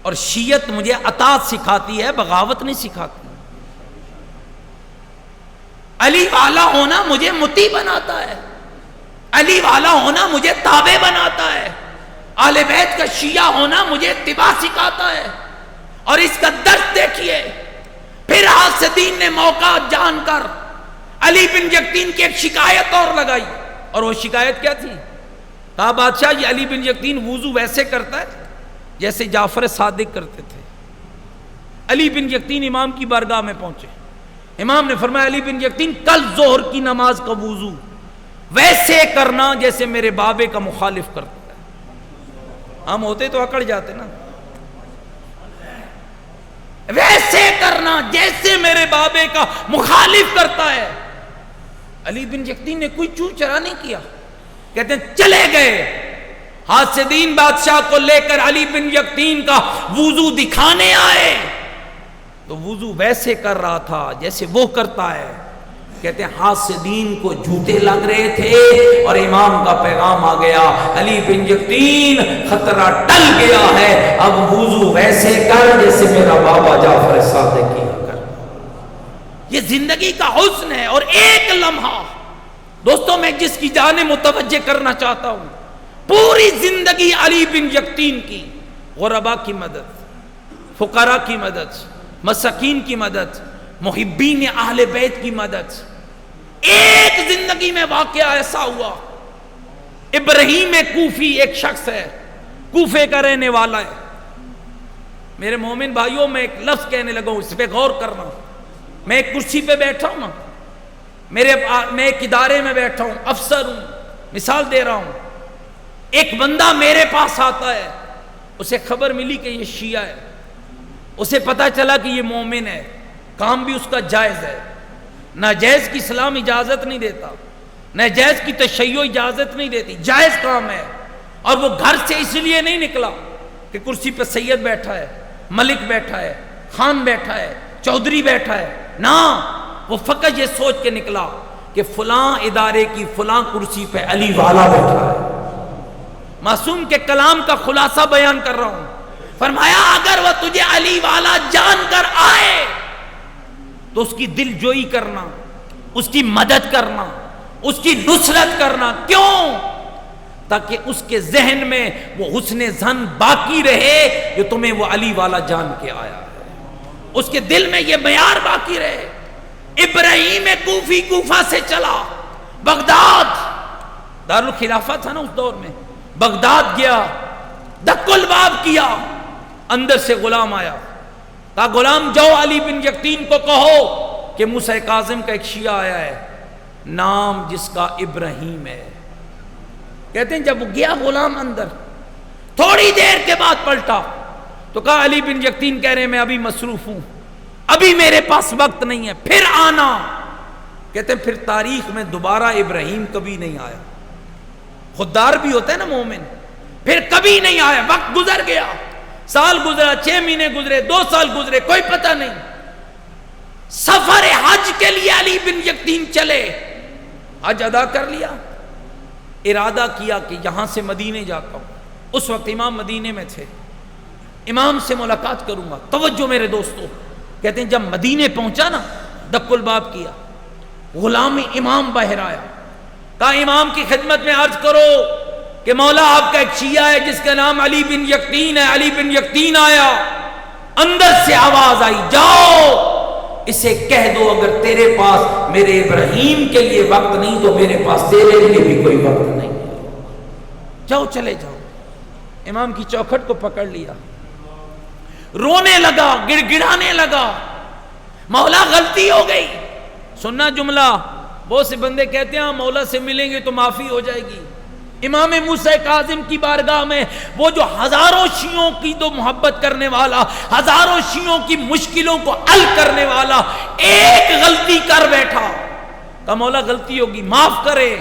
اور شیعت مجھے اطاعت سکھاتی ہے، بغاوت نہیں سکھاتی. علی والا ہونا مجھے مطیع بناتا ہے، علی والا ہونا مجھے تابع بناتا ہے، اہل بیت کا شیعہ ہونا مجھے اتباع سکھاتا ہے. اور اس کا درد دیکھیے. پھر حاسدین نے موقع جان کر علی بن یقطین کی ایک شکایت اور لگائی، اور وہ شکایت کیا تھی؟ کہا بادشاہ یہ علی بن یقطین وضو ویسے کرتا ہے جیسے جعفر صادق کرتے تھے. علی بن یقطین امام کی بارگاہ میں پہنچے، امام نے فرمایا علی بن یقطین کل ظہر کی نماز کا وضو ویسے کرنا جیسے میرے بابے کا مخالف کرتا ہے. ہم ہوتے تو اکڑ جاتے نا. ویسے کرنا جیسے میرے بابے کا مخالف کرتا ہے. علی بن یقطین نے کوئی چور چرا نہیں کیا. کہتے ہیں چلے گئے، حاسدین بادشاہ کو لے کر علی بن یقطین کا وضو دکھانے آئے تو وضو ویسے کر رہا تھا جیسے وہ کرتا ہے. کہتے ہیں حاسدین کو جوتے لگ رہے تھے اور امام کا پیغام آ گیا علی بن یقطین خطرہ ٹل گیا ہے، اب وضو ویسے کر جیسے میرا بابا جعفر صادق کیا کر. یہ زندگی کا حسن ہے. اور ایک لمحہ دوستوں میں جس کی جانب متوجہ کرنا چاہتا ہوں، پوری زندگی علی بن یقطین کی غربا کی مدد، فقراء کی مدد، مساکین کی مدد، محبین اہل بیت کی مدد. ایک زندگی میں واقعہ ایسا ہوا، ابراہیم کوفی ایک شخص ہے، کوفے کا رہنے والا ہے. میرے مومن بھائیوں میں ایک لفظ کہنے لگا ہوں، اس پہ غور کرنا. میں ایک کرسی پہ بیٹھا ہوں نا، میں ایک ادارے میں بیٹھا ہوں، افسر ہوں، مثال دے رہا ہوں. ایک بندہ میرے پاس آتا ہے، اسے خبر ملی کہ یہ شیعہ ہے، اسے پتا چلا کہ یہ مومن ہے، کام بھی اس کا جائز ہے، ناجائز کی اسلام اجازت نہیں دیتا، ناجائز کی تشیع اجازت نہیں دیتی، جائز کام ہے. اور وہ گھر سے اس لیے نہیں نکلا کہ کرسی پہ سید بیٹھا ہے، ملک بیٹھا ہے، خان بیٹھا ہے، چودھری بیٹھا ہے، نہ وہ فقط یہ سوچ کے نکلا کہ فلاں ادارے کی فلاں کرسی پہ علی والا بیٹھا ہے. معصوم کے کلام کا خلاصہ بیان کر رہا ہوں. فرمایا اگر وہ تجھے علی والا جان کر آئے تو اس کی دل جوئی کرنا، اس کی مدد کرنا، اس کی نصرت کرنا. کیوں؟ تاکہ اس کے ذہن میں وہ حسن ظن باقی رہے جو تمہیں وہ علی والا جان کے آیا ہے، اس کے دل میں یہ معیار باقی رہے. ابراہیم کوفی کوفہ سے چلا بغداد، دارالخلافہ تھا نا اس دور میں، بغداد گیا، دک الباب کیا، اندر سے غلام آیا، کہا غلام جاؤ علی بن یقطین کو کہو کہ موسیٰ کاظم کا ایک شیعہ آیا ہے، نام جس کا ابراہیم ہے۔ کہتے ہیں جب گیا غلام اندر، تھوڑی دیر کے بعد پلٹا تو کہا علی بن یقطین کہہ رہے ہیں میں ابھی مصروف ہوں، ابھی میرے پاس وقت نہیں ہے، پھر آنا۔ کہتے ہیں پھر تاریخ میں دوبارہ ابراہیم کبھی نہیں آیا۔ خوددار بھی ہوتا ہے نا مومن، پھر کبھی نہیں آیا، وقت گزر گیا، سال گزرا، 6 مہینے گزرے، 2 سال گزرے، کوئی پتہ نہیں۔ سفر حج کے لیے علی بن یقطین چلے، حج ادا کر لیا، ارادہ کیا کہ یہاں سے مدینے جاتا ہوں۔ اس وقت امام مدینے میں تھے، امام سے ملاقات کروں گا۔ توجہ میرے دوستو، کہتے ہیں جب مدینے پہنچا نا، دق الباب کیا، غلام امام باہر آیا، کہا امام کی خدمت میں عرض کرو کہ مولا آپ کا ایک شیعہ ہے جس کا نام علی بن یقطین ہے۔ علی بن یقطین آیا، اندر سے آواز آئی جاؤ اسے کہہ دو اگر تیرے پاس میرے ابراہیم کے لیے وقت نہیں تو میرے پاس تیرے لیے بھی کوئی وقت نہیں، جاؤ چلے جاؤ۔ امام کی چوکھٹ کو پکڑ لیا، رونے لگا، گڑ گڑانے لگا، مولا غلطی ہو گئی۔ سننا جملہ، بہت سے بندے کہتے ہیں مولا سے ملیں گے تو معافی ہو جائے گی۔ امام موسیٰ کاظم کی بارگاہ میں وہ جو ہزاروں شیعوں کی تو محبت کرنے والا، ہزاروں شیعوں کی مشکلوں کو حل کرنے والا، ایک غلطی کر بیٹھا، کہا مولا غلطی ہوگی معاف کرے۔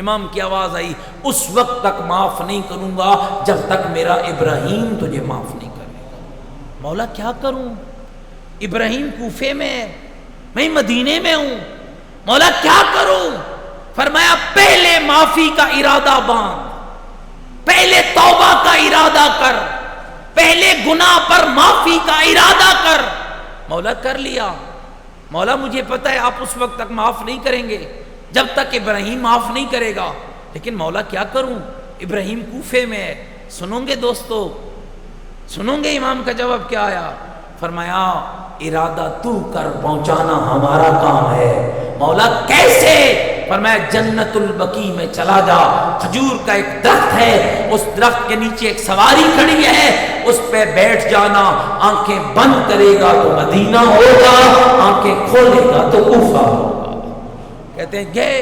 امام کی آواز آئی اس وقت تک معاف نہیں کروں گا جب تک میرا ابراہیم تجھے معاف نہیں کرے گا۔ مولا کیا کروں، ابراہیم کوفے میں ہے، میں مدینے میں ہوں، مولا کیا کروں؟ فرمایا پہلے معافی کا ارادہ باندھ، پہلے توبہ کا ارادہ کر، پہلے گناہ پر معافی کا ارادہ کر۔ مولا کر لیا۔ مولا مجھے پتہ ہے آپ اس وقت تک معاف نہیں کریں گے جب تک ابراہیم معاف نہیں کرے گا، لیکن مولا کیا کروں، ابراہیم کوفے میں ہے۔ سنو گے دوستو، سنو گے امام کا جواب کیا آیا؟ فرمایا ارادہ تو کر، پہنچانا ہمارا کام ہے۔ مولا کیسے؟ فرمایا جنت البقیع میں چلا جا، کھجور کا ایک درخت ہے، اس درخت کے نیچے ایک سواری کھڑی ہے، اس پہ بیٹھ جانا، آنکھیں بند کرے گا تو مدینہ ہوگا، آنکھیں کھولے گا تو کوفہ ہوگا۔ کہتے ہیں گئے،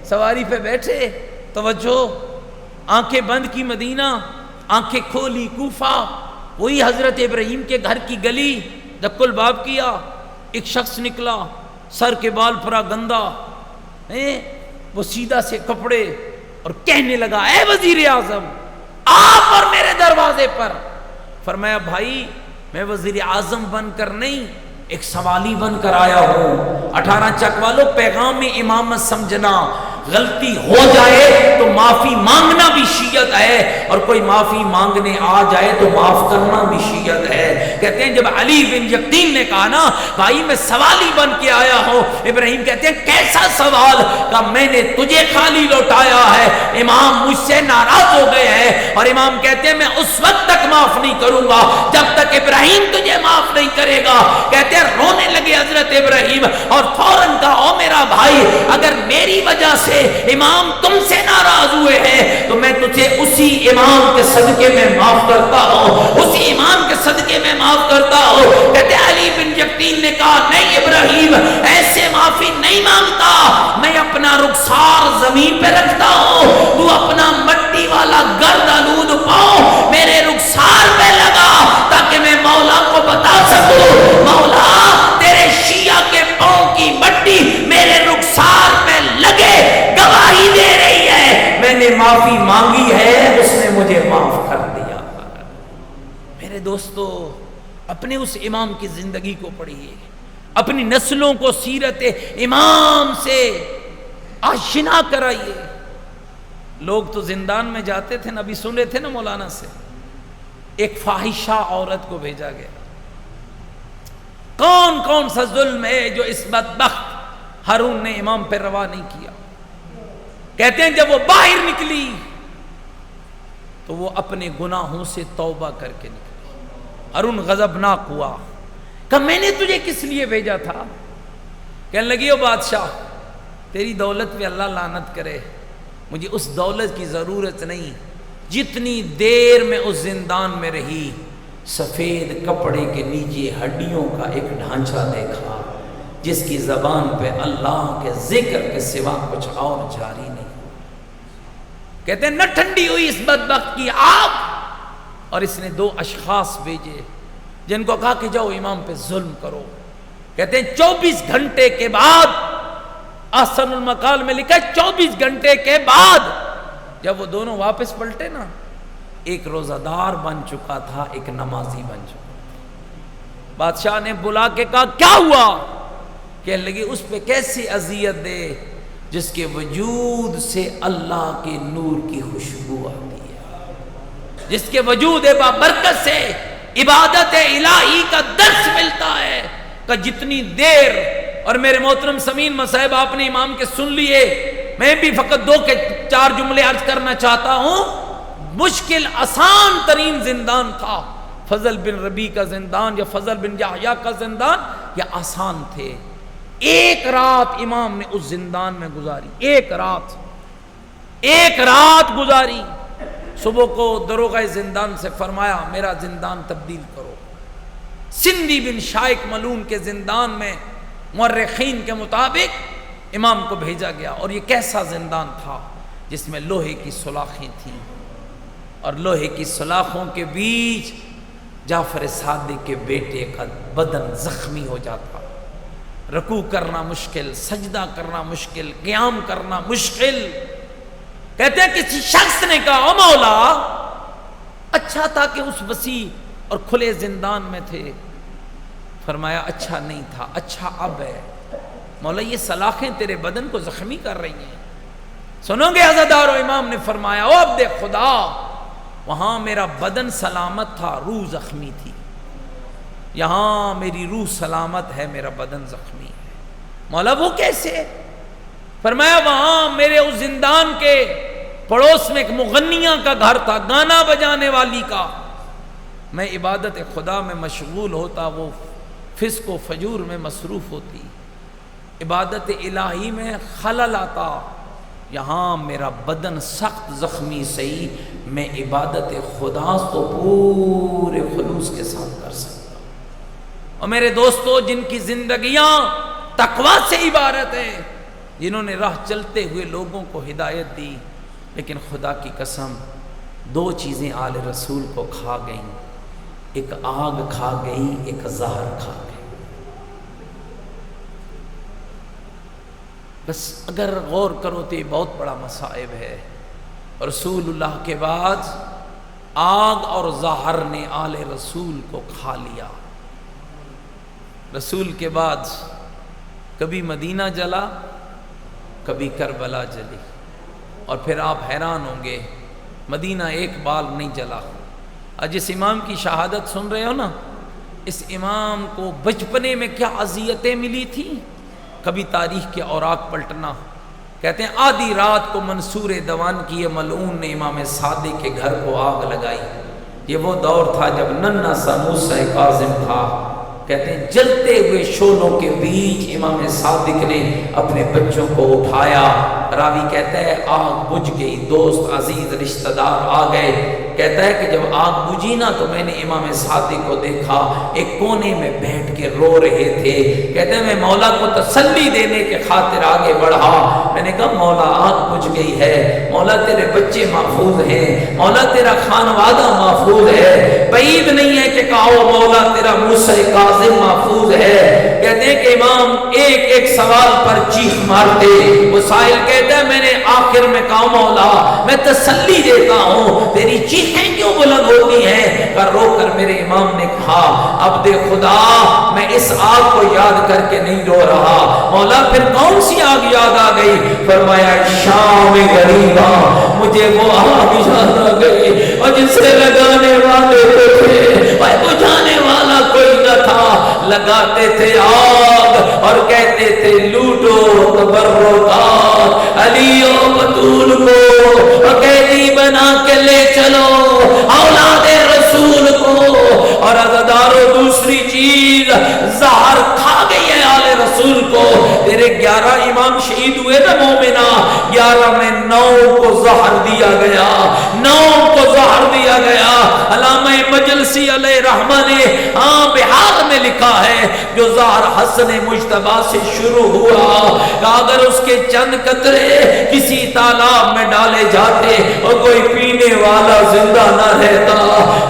سواری پہ بیٹھے، توجہ، آنکھیں بند کی مدینہ، آنکھیں کھولی کوفہ۔ وہی حضرت ابراہیم کے گھر کی گلی، دق الباب کیا، ایک شخص نکلا، سر کے بال پورا گندا، وہ سیدھا سے کپڑے، اور کہنے لگا اے وزیر اعظم آپ اور میرے دروازے پر۔ فرمایا بھائی میں وزیر اعظم بن کر نہیں، ایک سوالی بن کر آیا ہوں۔ 18 چک والوں، پیغام امامت سمجھنا، غلطی ہو جائے تو معافی مانگنا بھی شیعت ہے، اور کوئی معافی مانگنے آ جائے تو معاف کرنا بھی شیعت ہے۔ کہتے ہیں جب علی بن یقطین نے کہا نا بھائی میں سوالی بن کے آیا ہوں، ابراہیم کہتے ہیں کیسا سوال؟ کہا میں نے تجھے خالی لوٹایا ہے، امام مجھ سے ناراض ہو گئے ہیں، اور امام کہتے ہیں میں اس وقت تک معاف نہیں کروں گا جب تک ابراہیم تجھے معاف نہیں کرے گا۔ کہتے ہیں رونے لگے حضرت ابراہیم، اور فوراً کہا او میرا بھائی اگر میری وجہ سے امام تم سے ناراض ہوئے ہیں تو میں تجھے اسی امام کے صدقے میں معاف کرتا ہوں، اسی امام کے صدقے میں معاف کرتا ہوں۔ کہتے علی بن یقطین نے کہا نہیں ابراہیم ایسے معافی نہیں مانگتا، میں اپنا رخسار زمین پہ رکھتا ہوں، تو اپنا مٹی والا گرد آلود پاؤں میرے رخسار پہ لگا تاکہ میں مولا کو بتا سکوں مولا تیرے شیعہ کے پاؤں کی مٹی میرے رخسار پہ لگے، گواہی دے رہی ہے میں نے معافی مانگی ہے، اس نے مجھے معاف کر دیا۔ میرے دوستو اپنے اس امام کی زندگی کو پڑھیے، اپنی نسلوں کو سیرت امام سے آشنا کرائیے۔ لوگ تو زندان میں جاتے تھے، نبی سنے تھے نا مولانا سے، ایک فاحشہ عورت کو بھیجا گیا۔ کون کون سا ظلم ہے جو اس بدبخت ہارون نے امام پہ روا نہیں کیا۔ کہتے ہیں جب وہ باہر نکلی تو وہ اپنے گناہوں سے توبہ کر کے نکلی۔ ہارون غضبناک ہوا، کہ میں نے تجھے کس لیے بھیجا تھا؟ کہنے لگی او بادشاہ تیری دولت پہ اللہ لعنت کرے، مجھے اس دولت کی ضرورت نہیں. جتنی دیر میں اس زندان میں رہی سفید کپڑے کے نیچے ہڈیوں کا ایک ڈھانچہ دیکھا جس کی زبان پہ اللہ کے ذکر کے سوا کچھ اور جاری نہیں. کہتے ہیں نہ ٹھنڈی ہوئی اس بدبخت کی آگ. اور اس نے 2 اشخاص بھیجے جن کو کہا کہ جاؤ امام پہ ظلم کرو. کہتے ہیں 24 گھنٹے کے بعد، احسن المقال میں لکھا ہے 24 گھنٹے کے بعد جب وہ دونوں واپس پلٹے نا، ایک روزہ دار بن چکا تھا، ایک نمازی بن چکا تھا. بادشاہ نے بلا کے کہا کیا ہوا؟ کہنے لگی اس پہ کیسی اذیت دے جس کے وجود سے اللہ کے نور کی خوشبو آتی ہے، جس کے وجود بابرکت سے عبادت الہی کا درس ملتا ہے. کہ جتنی دیر، اور میرے محترم سمین مصاحب آپ نے امام کے سن لیے، میں بھی فقط 2 کے 4 جملے عرض کرنا چاہتا ہوں. مشکل آسان ترین زندان تھا فضل بن ربیع کا زندان یا فضل بن یحییٰ کا زندان، یا آسان تھے. 1 رات امام نے اس زندان میں گزاری، 1 رات گزاری. صبح کو دروغہ زندان سے فرمایا میرا زندان تبدیل کرو. سندھی بن شائق ملون کے زندان میں مورخین کے مطابق امام کو بھیجا گیا. اور یہ کیسا زندان تھا جس میں لوہے کی سلاخیں تھیں، اور لوہے کی سلاخوں کے بیچ جعفر صادق کے بیٹے کا بدن زخمی ہو جاتا، رکوع کرنا مشکل، سجدہ کرنا مشکل، قیام کرنا مشکل. کہتے ہیں کسی شخص نے کہا او مولا، اچھا تھا کہ اس وسیع اور کھلے زندان میں تھے. فرمایا اچھا نہیں تھا، اچھا اب ہے. مولا یہ سلاخیں تیرے بدن کو زخمی کر رہی ہیں. سنو گے عزادارو، امام نے فرمایا او عبد خدا، وہاں میرا بدن سلامت تھا، روح زخمی تھی. یہاں میری روح سلامت ہے، میرا بدن زخمی ہے. مولا وہ کیسے؟ فرمایا وہاں میرے اس زندان کے پڑوس میں ایک مغنیہ کا گھر تھا، گانا بجانے والی کا. میں عبادت خدا میں مشغول ہوتا، وہ فسق و فجور میں مصروف ہوتی. عبادت الہی میں خلل آتا. یہاں میرا بدن سخت زخمی سہی، میں عبادت خدا تو پورے خلوص کے ساتھ کر سکتا. اور میرے دوستو، جن کی زندگیاں تقویٰ سے عبارت ہے، جنہوں نے راہ چلتے ہوئے لوگوں کو ہدایت دی، لیکن خدا کی قسم 2 چیزیں آل رسول کو کھا گئیں. ایک آگ کھا گئی، ایک زہر کھا گئی. بس اگر غور کرو تو یہ بہت بڑا مصائب ہے. رسول اللہ کے بعد آگ اور زہر نے آل رسول کو کھا لیا. رسول کے بعد کبھی مدینہ جلا، کبھی کربلا جلی. اور پھر آپ حیران ہوں گے، مدینہ ایک بال نہیں جلا. اور جس امام کی شہادت سن رہے ہو نا، اس امام کو بچپنے میں کیا اذیتیں ملی تھیں. کبھی تاریخ کے اوراق پلٹنا. کہتے ہیں آدھی رات کو منصور دوان کی یہ ملعون نے امام صادق کے گھر کو آگ لگائی. یہ وہ دور تھا جب ننھا سا موسیٰ کاظم تھا. کہتے ہیں جلتے ہوئے شعلوں کے بیچ امام صادق نے اپنے بچوں کو اٹھایا. راوی کہتا ہے آگ بجھ گئی، دوست عزیز رشتہ دار آ گئے. کہتا ہے کہ جب آگ بجھی نا تو میں نے امام صادق کو دیکھا ایک کونے میں بیٹھ کے رو رہے تھے. کہتے ہیں میں مولا کو تسلی دینے کے خاطر آگے بڑھا. میں نے کہا مولا آگ بجھ گئی ہے، مولا تیرے بچے محفوظ ہیں، مولا تیرا خانوادہ محفوظ ہے، بعید نہیں ہے کہ کہو مولا تیرا موسیٰ کاظم محفوظ ہے. کہتے ہیں کہ امام ایک ایک سوال پر چیخ مارتے. وہ سائل کہتا ہے میں نے آخر میں کہا مولا میں تسلی دیتا ہوں، تیری چیخیں کیوں بلند ہوتی ہیں؟ پر رو کر میرے امام نے کہا عبد خدا میں اس آگ کو یاد کر کے نہیں رو رہا. مولا پھر کون سی آگ یاد آ گئی؟ فرمایا شام غریبا، مجھے وہ آگ یاد آ گئی اور جسے لگانے والے تھے بجھانے والا کوئی نہ تھا. لگاتے تھے آگ اور کہتے تھے لوٹو تبرکات علی و بطول کو قیدی بنا کے لے چلو اولاد رسول کو. اور عزادارو دوسری چیز زہر کھا گئی ہے آل رسول کو. تیرے 11 امام شہید ہوئے نا مومنہ، 11 میں 9 کو زہر دیا گیا، 9 کو زہر دیا گیا۔ علامہ مجلسی علیہ رحمہ نے بحار میں لکھا ہے جو زہر حسن مجتبیٰ سے شروع ہوا کہ اگر اس کے چند قطرے کسی تالاب میں ڈالے جاتے اور کوئی پینے والا زندہ نہ رہتا،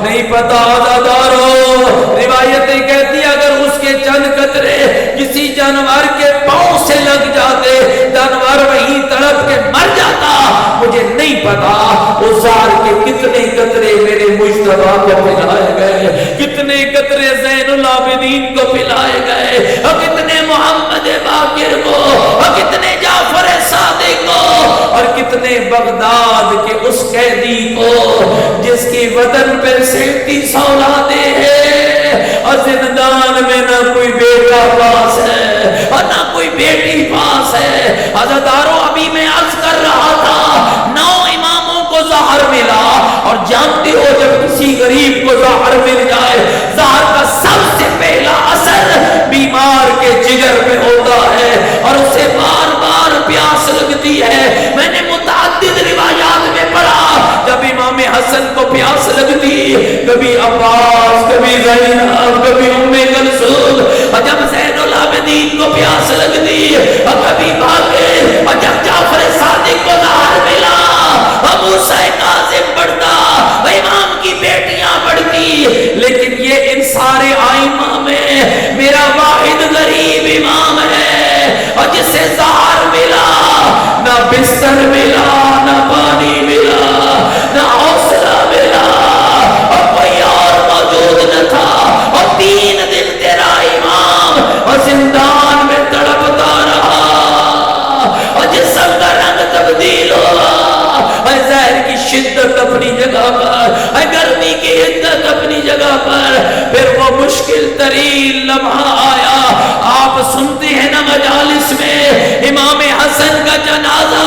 نہیں پتا عزادارو، روایتیں کہتی اگر اس کے چند قطرے کسی جانور کے پاؤں سے لگ جاتے، جانور وہیں تڑپ کے مر جاتا۔ مجھے نہیں پتا اس زہر کے کتنے قطرے میرے مجتبیٰ کو پلائے گئے، کتنے قطرے زین العابدین کو پلائے گئے، اور کتنے محمد باقر کو، اور کتنے جعفر صادق کو، اور کتنے بغداد کے اس قیدی کو جس کی وطن پہ 37 اولادیں ہیں اور زندان میں نہ کوئی بیٹا پاس ہے اور نہ کوئی بیٹی پاس ہے۔ عزادارو، ابھی میں عرض کر رہا تھا 9 اماموں کو زہر ملا، اور جانتے ہو جب کسی غریب کو زہر مل جائے، زہر کا سب سے پہلا اثر بیمار کے جگر پہ ہوتا ہے اور اسے بار بار پیاس لگتی ہے۔ میں نے متعدد روایات میں پڑھا جب امام حسن کو پیاس لگتی، کبھی عباس، کبھی زینب، کبھی ام کلثوم، اور جب زین العابدین کو پیاس لگتی، اور کبھی باقر، اور جب جعفر صادق کو زہر ملا، اور موسیٰ کاظم بڑھتا، امام کی بیٹیاں بڑھتی، لیکن یہ ان سارے آئمہ میں میرا واحد غریب امام ہے، اور جسے زہر ملا نہ بستر ملا، نہ پانی ملا، نہ حوصلہ ملا، اور کوئی اور موجود نہ تھا، اور 3 دن تیرا امام اور زندان میں تڑپتا رہا، اور جسم کا رنگ تبدیل ہوا، اور زہر کی شدت اپنی جگہ پر، اور گرمی کی حدت اپنی جگہ پر، پھر وہ مشکل ترین لمحہ آیا۔ آپ سنتے ہیں نا مجالس میں امام حسن کا جنازہ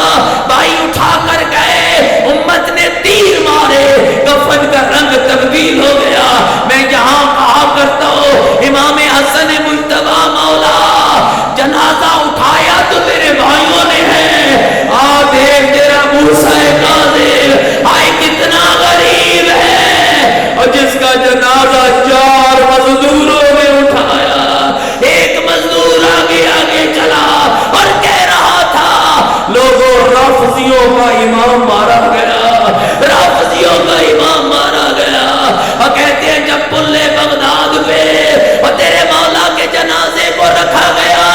بھائی اٹھا کر گئے، امت نے تیر مارے، کفن کا رنگ تبدیل ہو گیا۔ میں یہاں کہا کرتا ہوں امام حسن مجتبیٰ مولا جنازہ اٹھایا تو تیرے بھائیوں نے ہے، دیکھ تیرا موسیٰ کاظم آئے کتنا غریب ہے، اور جس کا جنازہ 4 مزدوروں نے اٹھایا، ایک مزدور آگے آگے چلا اور کہہ رہا تھا لوگوں رافضیوں کا امام مارا گیا، رافضیوں کا امام مارا گیا، اور کہتے ہیں جب پلے بغداد پہ اور تیرے مولا کے جنازے کو رکھا گیا،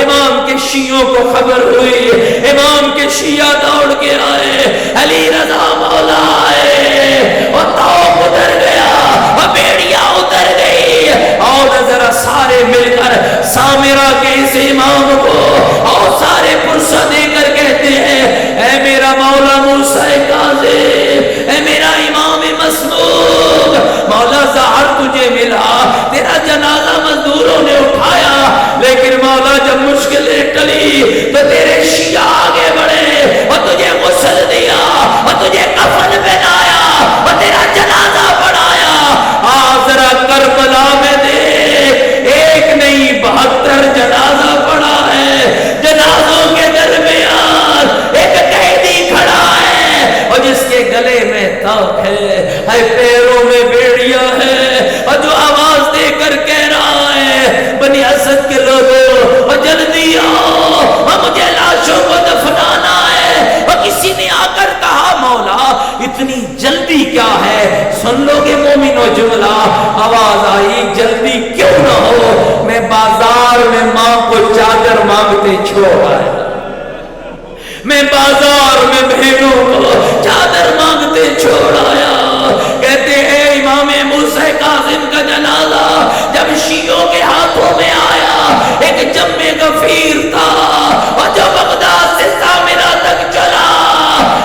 امام کے شیعوں کو خبر ہوئی، امام کے شیعہ دوڑ کے آئے، علی رضا مولا آئے، اور توق اتر گیا، اور بیڑیاں اتر گئی، اور ذرا سارے مل کر سامرہ کے اس امام کو اور سارے پرسہ دے کر کہتے ہیں اے میرا مولا موسیٰ کاظم، اے میرا امام مسموم، مولا زہر تجھے ملا، تیرا جنازہ مزدوروں نے اٹھایا، لیکن مولا جب مشکلیں ٹلی تو تیرے شیعہ آگے بڑھے اور تجھے غسل دیا اور تجھے کفن پہنایا اور تیرا جنازہ پڑھایا۔ ذرا کربلا میں دیکھ، ایک نہیں 72 جنازہ پڑھا ہے، جنازوں کے درمیان ایک قیدی کھڑا ہے، اور جس کے گلے میں طاق ہے، پیروں میں بیڑیاں ہے، اور جو آواز دے کر کہہ رہا ہے بنی اسد کے لوگوں اور جلدی آؤ، اور مجھے لاشوں کو دفنانا ہے، اور کسی نے آ کر کہا مولا اتنی جلدی کیا ہے؟ سن لو گے مومنو جملہ، آواز آئی جلدی کیوں نہ ہو، میں بازار میں ماں کو چادر مانگتے چھوڑ آیا، میں بازار میں بہنوں کو چادر مانگتے چھوڑ آیا۔ کہتے ہیں امام موسیٰ کاظم کا جنازہ جب شیعوں کے ہاتھوں میں آیا، ایک جم غفیر تھا اور جو بغداد سے سامرہ تک چلا،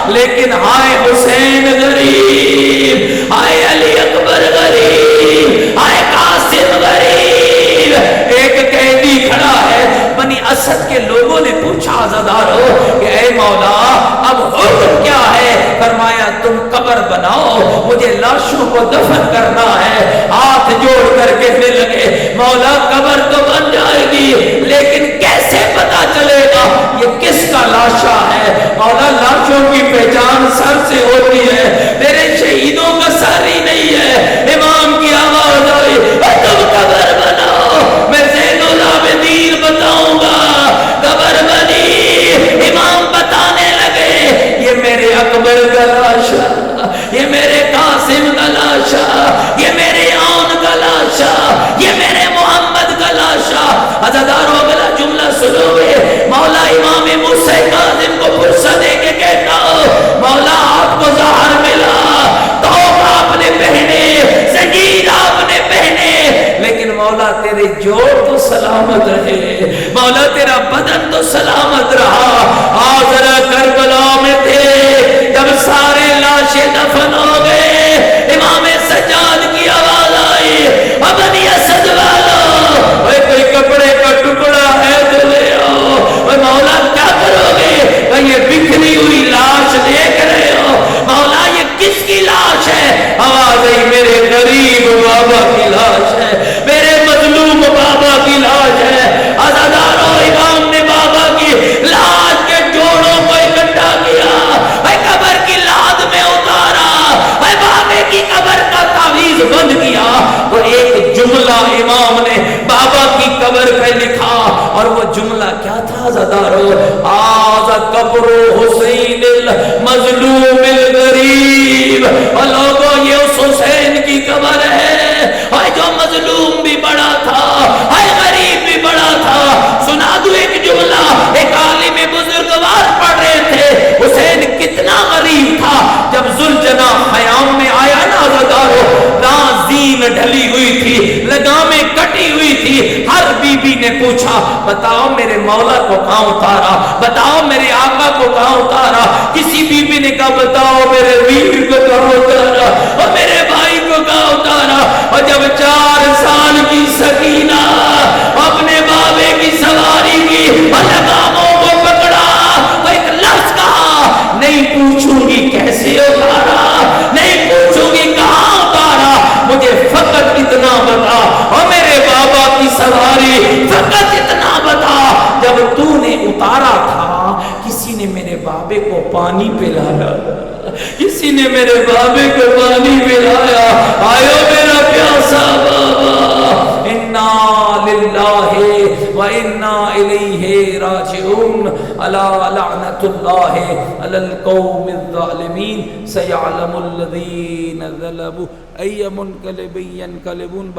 لیکن ہائے حسین غریب، ہائے علی اکبر غریب، ہائے قاسم غریب، ایک قیدی کھڑا ہے۔ بنی اسد کے لوگوں نے پوچھا عزادارو کہ اے مولا اب حکم کیا ہے؟ فرمایا تم قبر بناؤ، مجھے لاشوں کو دفن کرنا ہے۔ ہاتھ جوڑ کر کہنے لگے مولا قبر تو بن جائے گی لیکن کیسے پتا چلے گا یہ کس کا لاشا ہے؟ مولا لاشوں کی پہچان سر سے ہوتی ہے، میرے شہیدوں کا سر ہی نہیں ہے۔ امام کی آواز آئی تم قبر بناؤ، میں زین العابدین بتاؤں گا قبر بنی۔ امام بتانے لگے یہ میرے اکبر کا لاشا، یہ میرے قاسم کا لاشا، یہ میرے آن کا لاشا، یہ میرے محمد کا لاشا۔ عزادارو اگلا جملہ سنو گے، مولا امام موسیٰ کاظم کو فرصت دے کے کہتا مولا آپ کو ظاہر ملا، توب آپ نے پہنے، سجید آپ نے پہنے، لیکن مولا تیرے جوڑ تو سلامت رہے، مولا تیرا بدن تو سلامت رہا۔ ذرا کربلا میں تھے جب سارے لاشیں دفن ہو گئے، امام سجاد کی آواز آئی بنی اسد والو کوئی کپڑے کا ٹکڑا ہے تو لے آؤ۔ مولا کیا کرو گے؟ یہ بکھری ہوئی لاش دیکھ رہے ہو، مولا یہ کس کی لاش ہے؟ آواز آئی میرے غریب بابا کی لاش ہے، میرے مظلوم بابا کی لاش ہے۔ عزادارو امام نے بابا کی لاش کے جوڑوں کو اکٹھا کیا، قبر کی لاد میں اتارا، بابے کی قبر کا تعویذ بند کیا، تو ایک جملہ امام نے بابا کی قبر پہ لکھا، اور وہ جملہ کیا تھا عزادارو؟ آذا قبر حسین المظلوم الغریب۔ اور لوگوں یہ اس حسین کی قبر ہے جو مظلوم بھی بڑا تھا، غریب بھی بڑا تھا۔ سنا دو ایک جملہ، ایک عالم بزرگوار پڑھ رہے تھے حسین کتنا غریب تھا۔ جب ذوالجناح خیام میں آیا نا عزادارو، زین ڈھلی ہوئی تھی، لگامیں کٹی ہوئی تھی، ہر بی بی نے پوچھا بتاؤ میرے مولا کو کہاں اتارا، بتاؤ میرے آقا کو کہاں اتارا۔ کسی بی بی نے کہا بتاؤ میرے ویر کو کہاں اتارا، اور میرے بھائی کو کہاں اتارا۔ اور جب 4 سال کی سکینہ اپنے بابے کی سواری کی اور لگاموں کو پکڑا، تو ایک لفظ کہا نہیں پوچھوں گی کیسے اتارا، نہیں پوچھوں گی کہاں اتارا، مجھے فقط اتنا بتا، اور میرے بابا کی سواری فقط اتنا بتا، جب تو نے اتارا تھا کسی نے میرے بابے کو پانی پلایا، کسی نے میرے بابے کو پانی پلایا، آئیو میرا پیاسا بابا، انا للہ و انا الیہ راجعون، الا لعنت اللہ علی القوم الظالمین، سیعلم الذین ظلموا ای منقلب ینقلبون۔